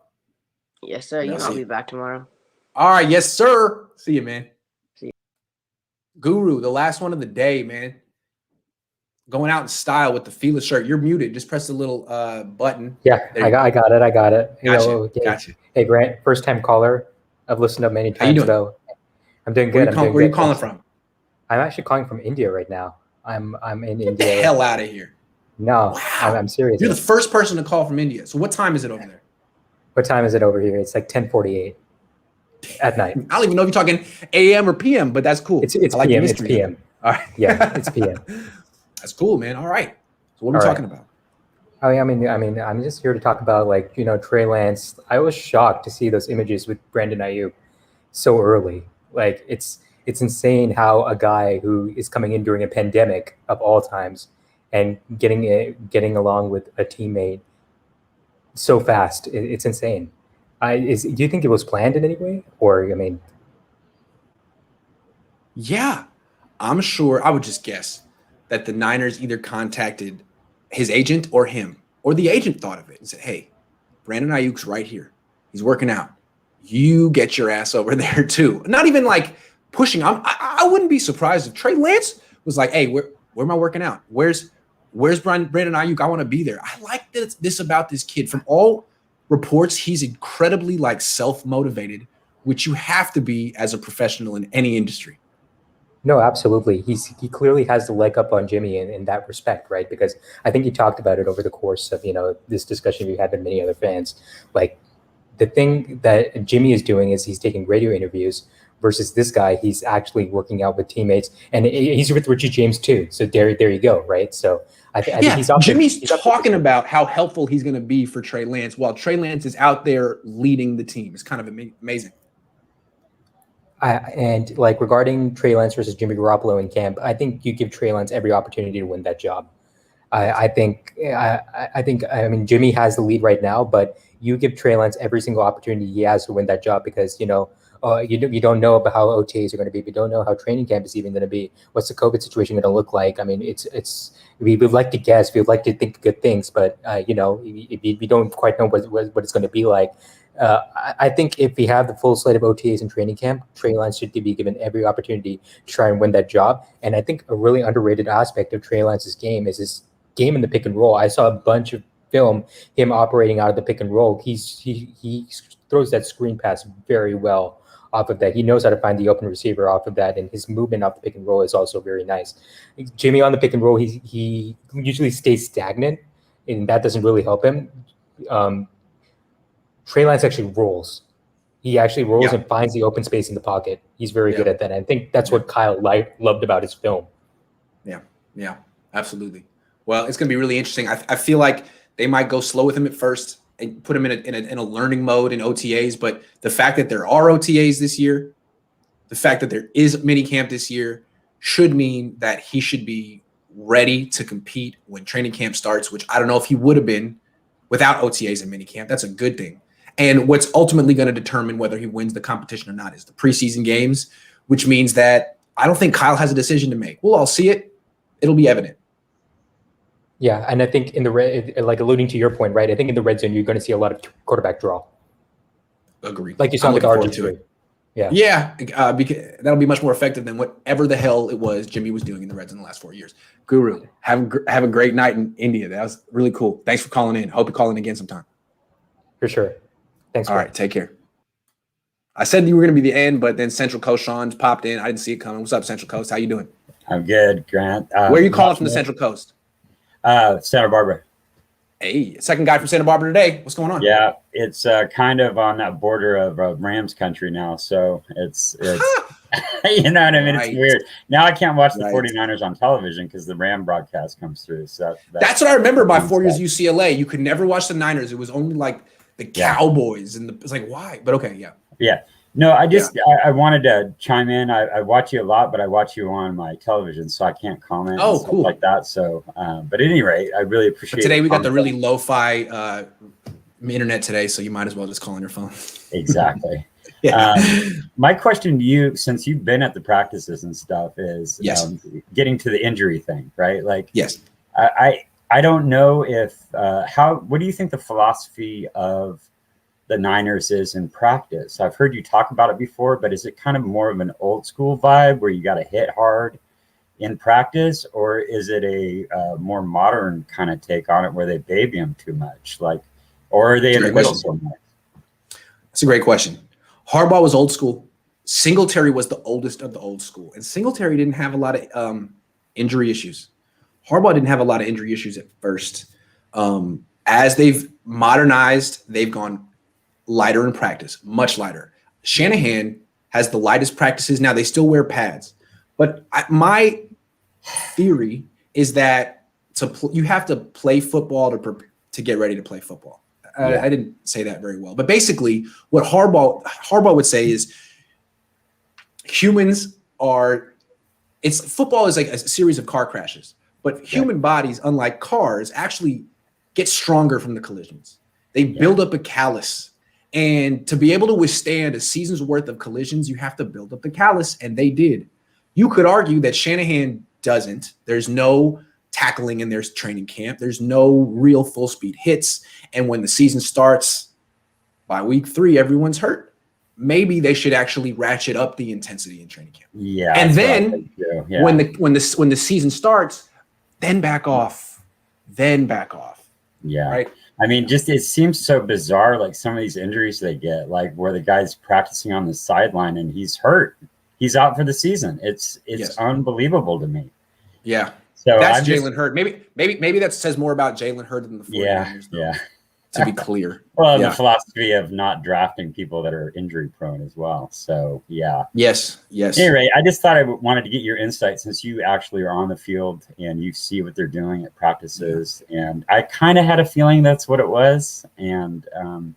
Yes, sir. I'll be back tomorrow. All right. Yes, sir. See you, man. See you. Guru, the last one of the day, man. Going out in style with the Fila shirt. You're muted. Just press the little button. Yeah, I got it. Gotcha. Hey, Grant, first time caller. I've listened up many times. How you doing? Though. I'm doing good. Where are you calling from? I'm actually calling from India right now. I'm in Get India. the hell out of here. No, wow. I'm serious. You're the first person to call from India. So what time is it over there? What time is it over here? It's like 10:48 at night. I don't even know if you're talking AM or PM, but that's cool. It's like PM. It's PM. All right. Yeah, it's PM. That's cool, man. All right. So what are we talking about? I mean, I'm just here to talk about Trey Lance. I was shocked to see those images with Brandon Ayuk so early. Like it's insane how a guy who is coming in during a pandemic of all times and getting along with a teammate so fast. It's insane. Do you think it was planned in any way, or Yeah, I'm sure. I would just guess that the Niners either contacted his agent or him, or the agent thought of it and said, hey, Brandon Ayuk's right here. He's working out. You get your ass over there too. Not even like pushing. I wouldn't be surprised if Trey Lance was like, hey, where am I working out? Where's Brandon Ayuk? I want to be there. I like this about this kid. From all reports, he's incredibly self-motivated, which you have to be as a professional in any industry. No, absolutely. He clearly has the leg up on Jimmy in that respect, right? Because I think you talked about it over the course of this discussion you had with many other fans. Like the thing that Jimmy is doing is he's taking radio interviews versus this guy. He's actually working out with teammates, and he's with Richie James too. So there you go, right? So I think Jimmy's talking about how helpful he's going to be for Trey Lance, while Trey Lance is out there leading the team. It's kind of amazing. And regarding Trey Lance versus Jimmy Garoppolo in camp, I think you give Trey Lance every opportunity to win that job. I think Jimmy has the lead right now, but you give Trey Lance every single opportunity he has to win that job because you don't know about how OTAs are going to be. We don't know how training camp is even going to be. What's the COVID situation going to look like? I mean, we would like to guess, we would like to think good things, but we don't quite know what it's going to be like. I think if we have the full slate of OTAs in training camp, Trey Lance should be given every opportunity to try and win that job. And I think a really underrated aspect of Trey Lance's game is his game in the pick and roll. I saw a bunch of film, him operating out of the pick and roll. He throws that screen pass very well off of that. He knows how to find the open receiver off of that, and his movement off the pick and roll is also very nice. Jimmy on the pick and roll, he usually stays stagnant, and that doesn't really help him. Trey Lance actually rolls. He actually rolls and finds the open space in the pocket. He's very good at that. And I think that's what Kyle loved about his film. Yeah, absolutely. Well, it's going to be really interesting. I feel like they might go slow with him at first and put him in a learning mode in OTAs. But the fact that there are OTAs this year, the fact that there is mini camp this year should mean that he should be ready to compete when training camp starts, which I don't know if he would have been without OTAs and mini camp. That's a good thing. And what's ultimately going to determine whether he wins the competition or not is the preseason games, which means that I don't think Kyle has a decision to make. We'll all see it. It'll be evident. Yeah, and I think in the red, alluding to your point, right? I think in the red zone, you're going to see a lot of quarterback draw. Agreed. Like you saw with RG3. Yeah, because that'll be much more effective than whatever the hell it was Jimmy was doing in the Reds in the last 4 years. Guru, have a great night in India. That was really cool. Thanks for calling in. Hope you call in again sometime. For sure. Thanks. All right, take care. I said you were going to be the end, but then Central Coast Sean popped in. I didn't see it coming. What's up, Central Coast? How you doing? I'm good, Grant. Where are you calling from the Central Coast? Santa Barbara. Hey, second guy from Santa Barbara today. What's going on? Yeah, it's kind of on that border of Rams country now. So it's you know what I mean? Right. It's weird. Now I can't watch the 49ers on television because the Ram broadcast comes through. So that's what I remember my 4 years UCLA. You could never watch the Niners. It was only like the Cowboys. And it's like, why? But okay, Yeah. No, I just I wanted to chime in. I watch you a lot, but I watch you on my television, so I can't comment. Oh, cool. Like that. So, but at any rate, I really appreciate. But today we got the really lo-fi internet today, so you might as well just call on your phone. Exactly. Yeah. My question to you, since you've been at the practices and stuff, is Yes. Getting to the injury thing, right? Like, yes. I don't know if what do you think the philosophy of the Niners is in practice? I've heard you talk about it before, but is it kind of more of an old school vibe where you got to hit hard in practice, or is it a more modern kind of take on it where they baby them too much, like, or are they in the middle so much? That's a great question. Harbaugh was old school. Singletary was the oldest of the old school, and Singletary didn't have a lot of injury issues. Harbaugh didn't have a lot of injury issues at first. As they've modernized, they've gone lighter in practice, much lighter. Shanahan has the lightest practices now. They still wear pads, but my theory is that you have to play football to get ready to play football. I didn't say that very well, but basically what Harbaugh would say is football is like a series of car crashes, but human bodies, unlike cars, actually get stronger from the collisions. They build up a callus. And to be able to withstand a season's worth of collisions, you have to build up the callus, and they did. You could argue that Shanahan doesn't. There's no tackling in their training camp. There's no real full speed hits. And when the season starts, by week 3, everyone's hurt. Maybe they should actually ratchet up the intensity in training camp. Yeah. And then when the season starts, then back off. Yeah. Right. I mean, just it seems so bizarre, like some of these injuries they get, like where the guy's practicing on the sideline and he's hurt. He's out for the season. It's unbelievable to me. Yeah. So that's Jalen Hurd. Maybe that says more about Jalen Hurd than the 49ers. Yeah. To be clear. Well, the philosophy of not drafting people that are injury prone as well. So yeah. Yes. Anyway, I just thought I wanted to get your insight since you actually are on the field and you see what they're doing at practices. And I kind of had a feeling that's what it was. And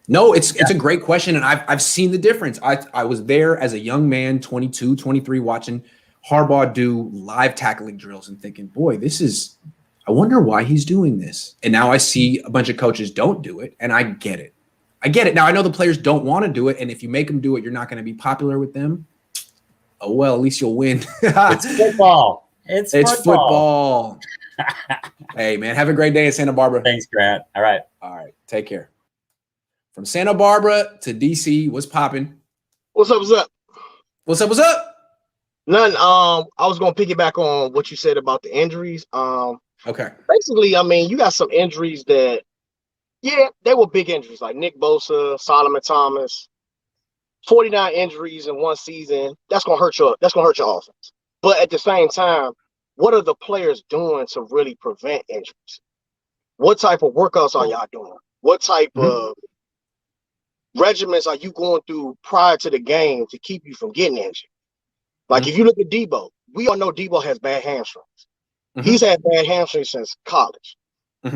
no, it's a great question. And I've seen the difference. I was there as a young man, 22, 23, watching Harbaugh do live tackling drills and thinking, boy, I wonder why he's doing this. And now I see a bunch of coaches don't do it, and I get it. Now I know the players don't want to do it, and if you make them do it, you're not going to be popular with them. Oh, well, at least you'll win. It's football. It's football. Hey, man, have a great day in Santa Barbara. Thanks, Grant. All right. Take care. From Santa Barbara to DC, what's popping? What's up? What's up? None. I was going to piggyback on what you said about the injuries. Okay. Basically, I mean, you got some injuries that, they were big injuries, like Nick Bosa, Solomon Thomas, 49 injuries in one season. That's gonna hurt your offense. But at the same time, what are the players doing to really prevent injuries? What type of workouts are y'all doing? What type of regimens are you going through prior to the game to keep you from getting injured? Like if you look at Debo, we all know Debo has bad hamstrings. He's had bad hamstrings since college.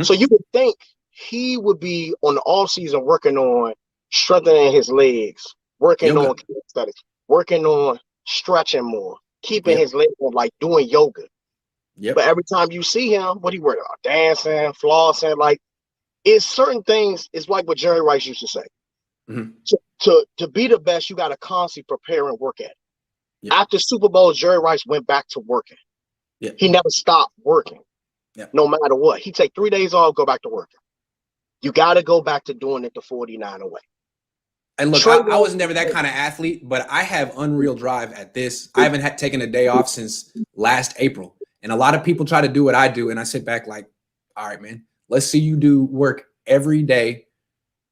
So you would think he would be on the off season working on strengthening his legs, working on calisthenics, working on stretching more, keeping his legs on, like doing yoga. But every time you see him, what he working on? Dancing, flossing, like it's certain things. It's like what Jerry Rice used to say. To be the best, you got to constantly prepare and work at it. After Super Bowl, Jerry Rice went back to working. He never stopped working. No matter what. He'd take 3 days off, go back to working. You got to go back to doing it the 49 way. And look, I was never that kind of athlete, but I have unreal drive at this. I haven't taken a day off since last April. And a lot of people try to do what I do. And I sit back like, all right, man, let's see you do work every day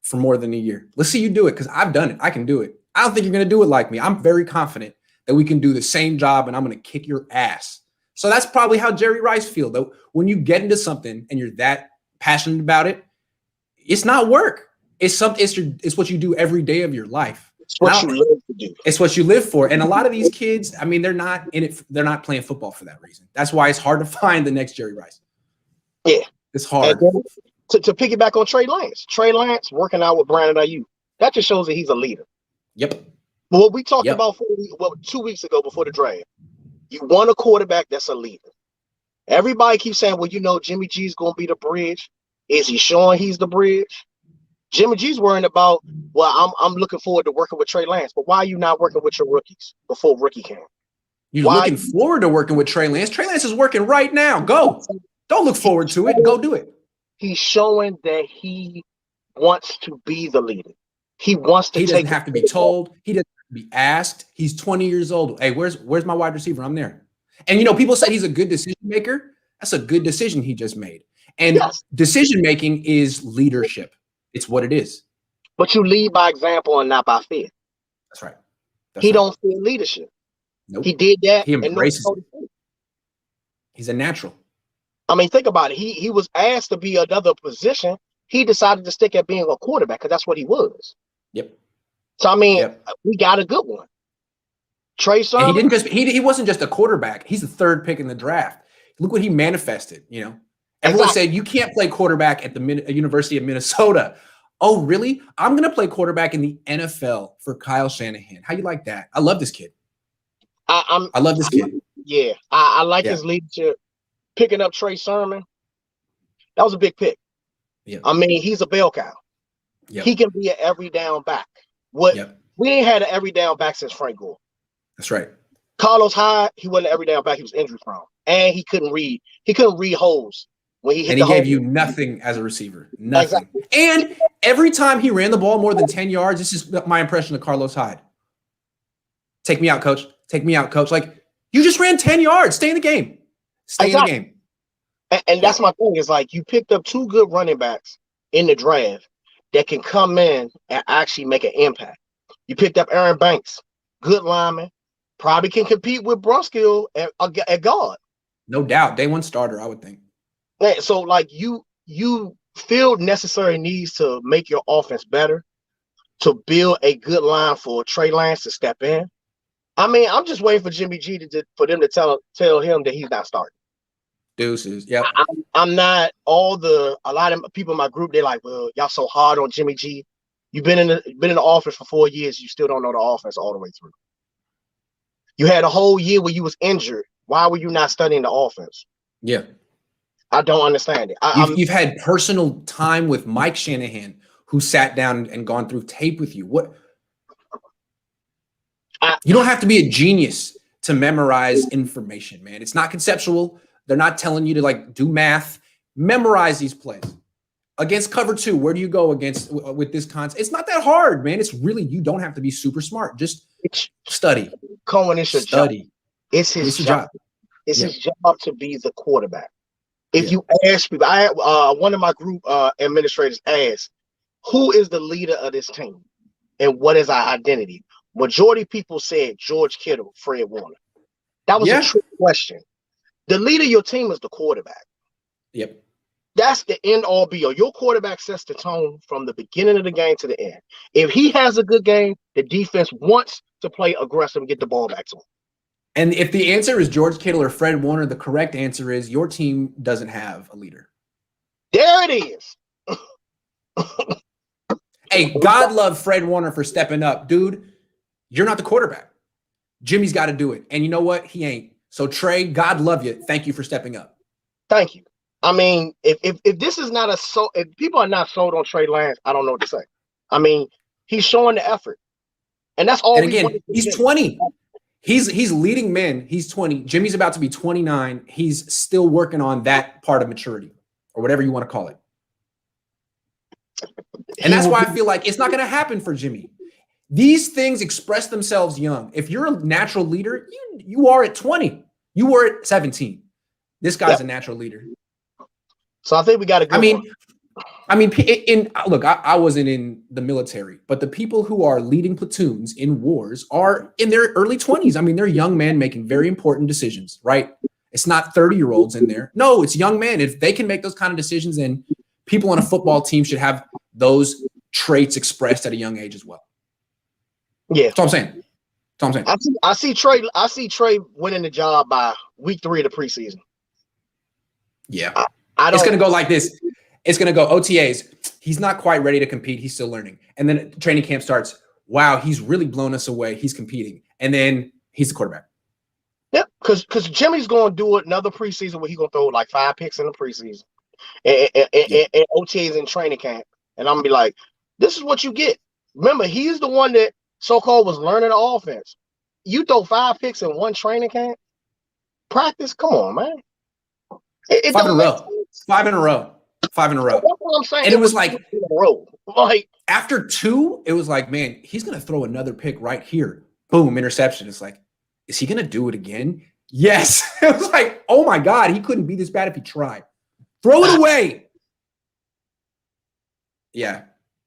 for more than a year. Let's see you do it because I've done it. I can do it. I don't think you're going to do it like me. I'm very confident that we can do the same job and I'm going to kick your ass. So that's probably how Jerry Rice feels, though. When you get into something and you're that passionate about it, it's not work. It's what you do every day of your life. It's what you live to do. It's what you live for. And a lot of these kids, I mean, they're not in it. They're not playing football for that reason. That's why it's hard to find the next Jerry Rice. Yeah. It's hard. To piggyback on Trey Lance working out with Brandon Ayuk. That just shows that he's a leader. Yep. But what we talked about 2 weeks ago before the draft, you want a quarterback that's a leader. Everybody keeps saying, well, Jimmy G's going to be the bridge. Is he showing he's the bridge? Jimmy G's worrying about, well, I'm looking forward to working with Trey Lance, but why are you not working with your rookies before rookie camp? You're looking forward to working with Trey Lance. Trey Lance is working right now. Go. Don't look forward to it. Go do it. He's showing that he wants to be the leader. He wants to. He doesn't have to be told. He doesn't have to be asked. He's 20 years old. Hey, where's my wide receiver? I'm there. And people say he's a good decision maker. That's a good decision he just made. And decision making is leadership. It's what it is. But you lead by example and not by fear. That's right. He don't fear leadership. Nope. He did that. He embraces it. He's a natural. I mean, think about it. He was asked to be another position. He decided to stick at being a quarterback because that's what he was. Yep. So I mean, we got a good one. Trey Sermon. And he wasn't just a quarterback. He's the third pick in the draft. Look what he manifested. Everyone said you can't play quarterback at the University of Minnesota. Oh, really? I'm going to play quarterback in the NFL for Kyle Shanahan. How you like that? I love this kid. I love this kid. Yeah, I like his leadership. Picking up Trey Sermon, that was a big pick. Yeah. I mean, he's a bell cow. Yep. He can be an every down back. We ain't had an every down back since Frank Gore. That's right. Carlos Hyde, he wasn't an every down back. He was injury prone, and he couldn't read. He couldn't read holes when he hit. And he gave you nothing as a receiver. Nothing. Exactly. And every time he ran the ball more than 10 yards, this is my impression of Carlos Hyde. Take me out, coach. Take me out, coach. Like, you just ran 10 yards. Stay in the game. Stay in the game. And that's my thing, is like, you picked up two good running backs in the draft that can come in and actually make an impact. You picked up Aaron Banks, good lineman, probably can compete with Brunskill at guard. No doubt. Day one starter, I would think. So, like, you feel necessary needs to make your offense better, to build a good line for Trey Lance to step in. I mean, I'm just waiting for Jimmy G for them to tell him that he's not starting. Deuces. Yeah. I'm not. A lot of people in my group, they're like, well, y'all so hard on Jimmy G. You've been in the office for 4 years. You still don't know the offense all the way through. You had a whole year where you was injured. Why were you not studying the offense? Yeah. I don't understand it. You've had personal time with Mike Shanahan, who sat down and gone through tape with you. You don't have to be a genius to memorize information, man. It's not conceptual. They're not telling you to do math. Memorize these plays. Against cover two, where do you go with this concept? It's not that hard, man. It's really, you don't have to be super smart. Just study. Cohen, it's your job. It's his job. It's his job to be the quarterback. If you ask people, one of my group administrators asked, who is the leader of this team and what is our identity? Majority of people said George Kittle, Fred Warner. That was a trick question. The leader of your team is the quarterback. Yep. That's the end all be all. Your quarterback sets the tone from the beginning of the game to the end. If he has a good game, the defense wants to play aggressive and get the ball back to him. And if the answer is George Kittle or Fred Warner, the correct answer is your team doesn't have a leader. There it is. Hey, God love Fred Warner for stepping up. Dude, you're not the quarterback. Jimmy's got to do it. And you know what? He ain't. So, Trey, God love you. Thank you for stepping up. Thank you. I mean, if this is not if people are not sold on Trey Lance, I don't know what to say. I mean, he's showing the effort. And that's all. And again, he's 20. He's leading men. He's 20. Jimmy's about to be 29. He's still working on that part of maturity, or whatever you want to call it. And that's why I feel like it's not going to happen for Jimmy. These things express themselves young. If you're a natural leader, you are at 20. You were at 17. This guy's a natural leader. So I think we got to go. Look, I wasn't in the military, but the people who are leading platoons in wars are in their early 20s. I mean, they're young men making very important decisions, right? It's not 30-year-olds in there. No, it's young men. If they can make those kind of decisions, then people on a football team should have those traits expressed at a young age as well. Yeah. That's what I'm saying. I see Trey winning the job by week 3 of the preseason. Yeah. It's going to go like this. It's going to go OTAs. He's not quite ready to compete. He's still learning. And then training camp starts. Wow, he's really blown us away. He's competing. And then he's the quarterback. Yep, because Jimmy's going to do another preseason where he's going to throw like 5 picks in the preseason and OTAs in training camp. And I'm going to be like, This is what you get. Remember, he's the one that so-called was learning the offense. You throw 5 picks in one training camp, practice. Come on, man. It 5 in a don't row. 5 in a row. 5 in a row. That's what I'm saying. And it was like in a row. Like after 2, it was like, man, he's gonna throw another pick right here. Boom, interception. It's like, is he gonna do it again? Yes. It was like, oh my God, he couldn't be this bad if he tried. Throw it away. Yeah.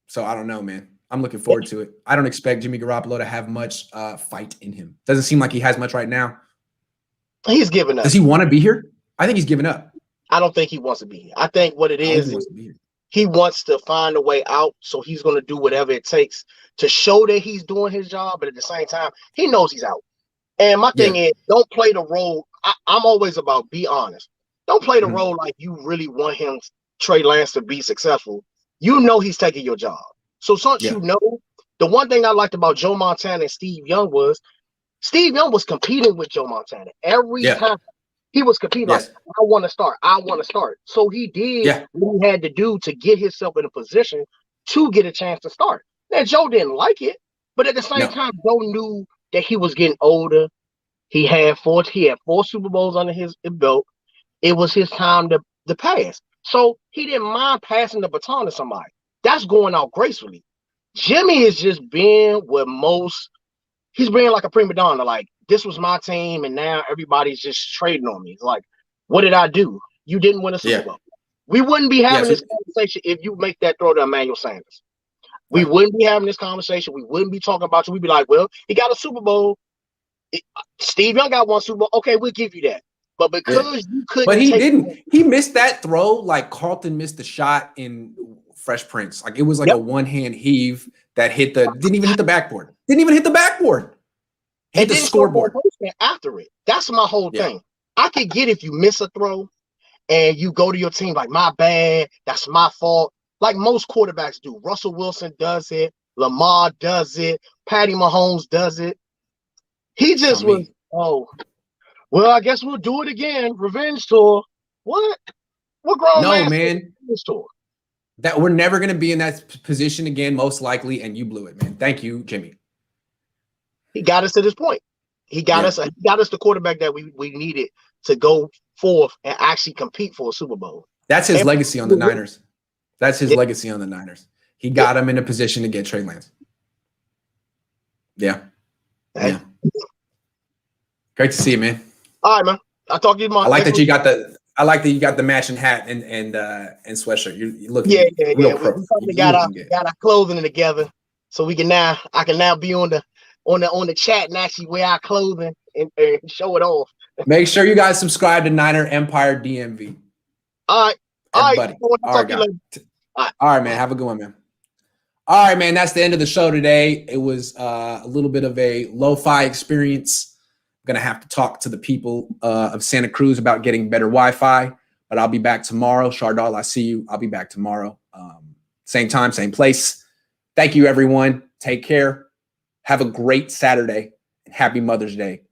So I don't know, man. I'm looking forward to it. I don't expect Jimmy Garoppolo to have much fight in him. Doesn't seem like he has much right now. He's giving up. Does he want to be here? I think he's giving up. I don't think he wants to be here. I think what it is he wants to find a way out. So he's going to do whatever it takes to show that he's doing his job. But at the same time, he knows he's out. And my thing is, don't play the role. I'm always about be honest. Don't play the role like you really want him, Trey Lance, to be successful. You know he's taking your job. So since you know, the one thing I liked about Joe Montana and Steve Young was Steve Young was competing with Joe Montana every time. He was competing like, I want to start. I want to start. So he did what he had to do to get himself in a position to get a chance to start. Now, Joe didn't like it, but at the same time, Joe knew that he was getting older. He had 4 Super Bowls under his belt. It was his time to pass. So he didn't mind passing the baton to somebody. That's going out gracefully. Jimmy is just being he's being like a prima donna. Like, this was my team, and now everybody's just trading on me. It's like, what did I do? You didn't win a Super Bowl. We wouldn't be having this conversation if you make that throw to Emmanuel Sanders. We wouldn't be having this conversation. We wouldn't be talking about you. We'd be like, well, he got a Super Bowl. Steve Young got 1 Super Bowl. Okay, we'll give you that. But because you couldn't, but he didn't. He missed that throw like Carlton missed the shot in Fresh Prince. Like it was like a one-hand heave that didn't even hit the backboard. Didn't even hit the backboard. Hit the scoreboard after it. That's my whole thing. I could get if you miss a throw and you go to your team like, my bad, that's my fault. Like most quarterbacks do. Russell Wilson does it. Lamar does it. Patty Mahomes does it. He just well, I guess we'll do it again. Revenge tour. What? What grown man? Revenge tour? That we're never going to be in that position again, most likely, and you blew it, man. Thank you, Jimmy. He got us to this point. He got us. He got us the quarterback that we needed to go forth and actually compete for a Super Bowl. That's his legacy on the Niners. That's his legacy on the Niners. He got him in a position to get Trey Lance. Yeah. Great to see you, man. All right, man. I'll talk to you tomorrow. I like that you got the matching hat and sweatshirt. You look real pro. We got our clothing together, so I can now be on the chat and actually wear our clothing and show it off. Make sure you guys subscribe to Niner Empire DMV. All right, buddy. All right, man. Have a good one, man. All right, man. That's the end of the show today. It was a little bit of a lo-fi experience. I'm going to have to talk to the people of Santa Cruz about getting better Wi-Fi, but I'll be back tomorrow. Shardal, I see you. I'll be back tomorrow. Same time, same place. Thank you, everyone. Take care. Have a great Saturday and happy Mother's Day.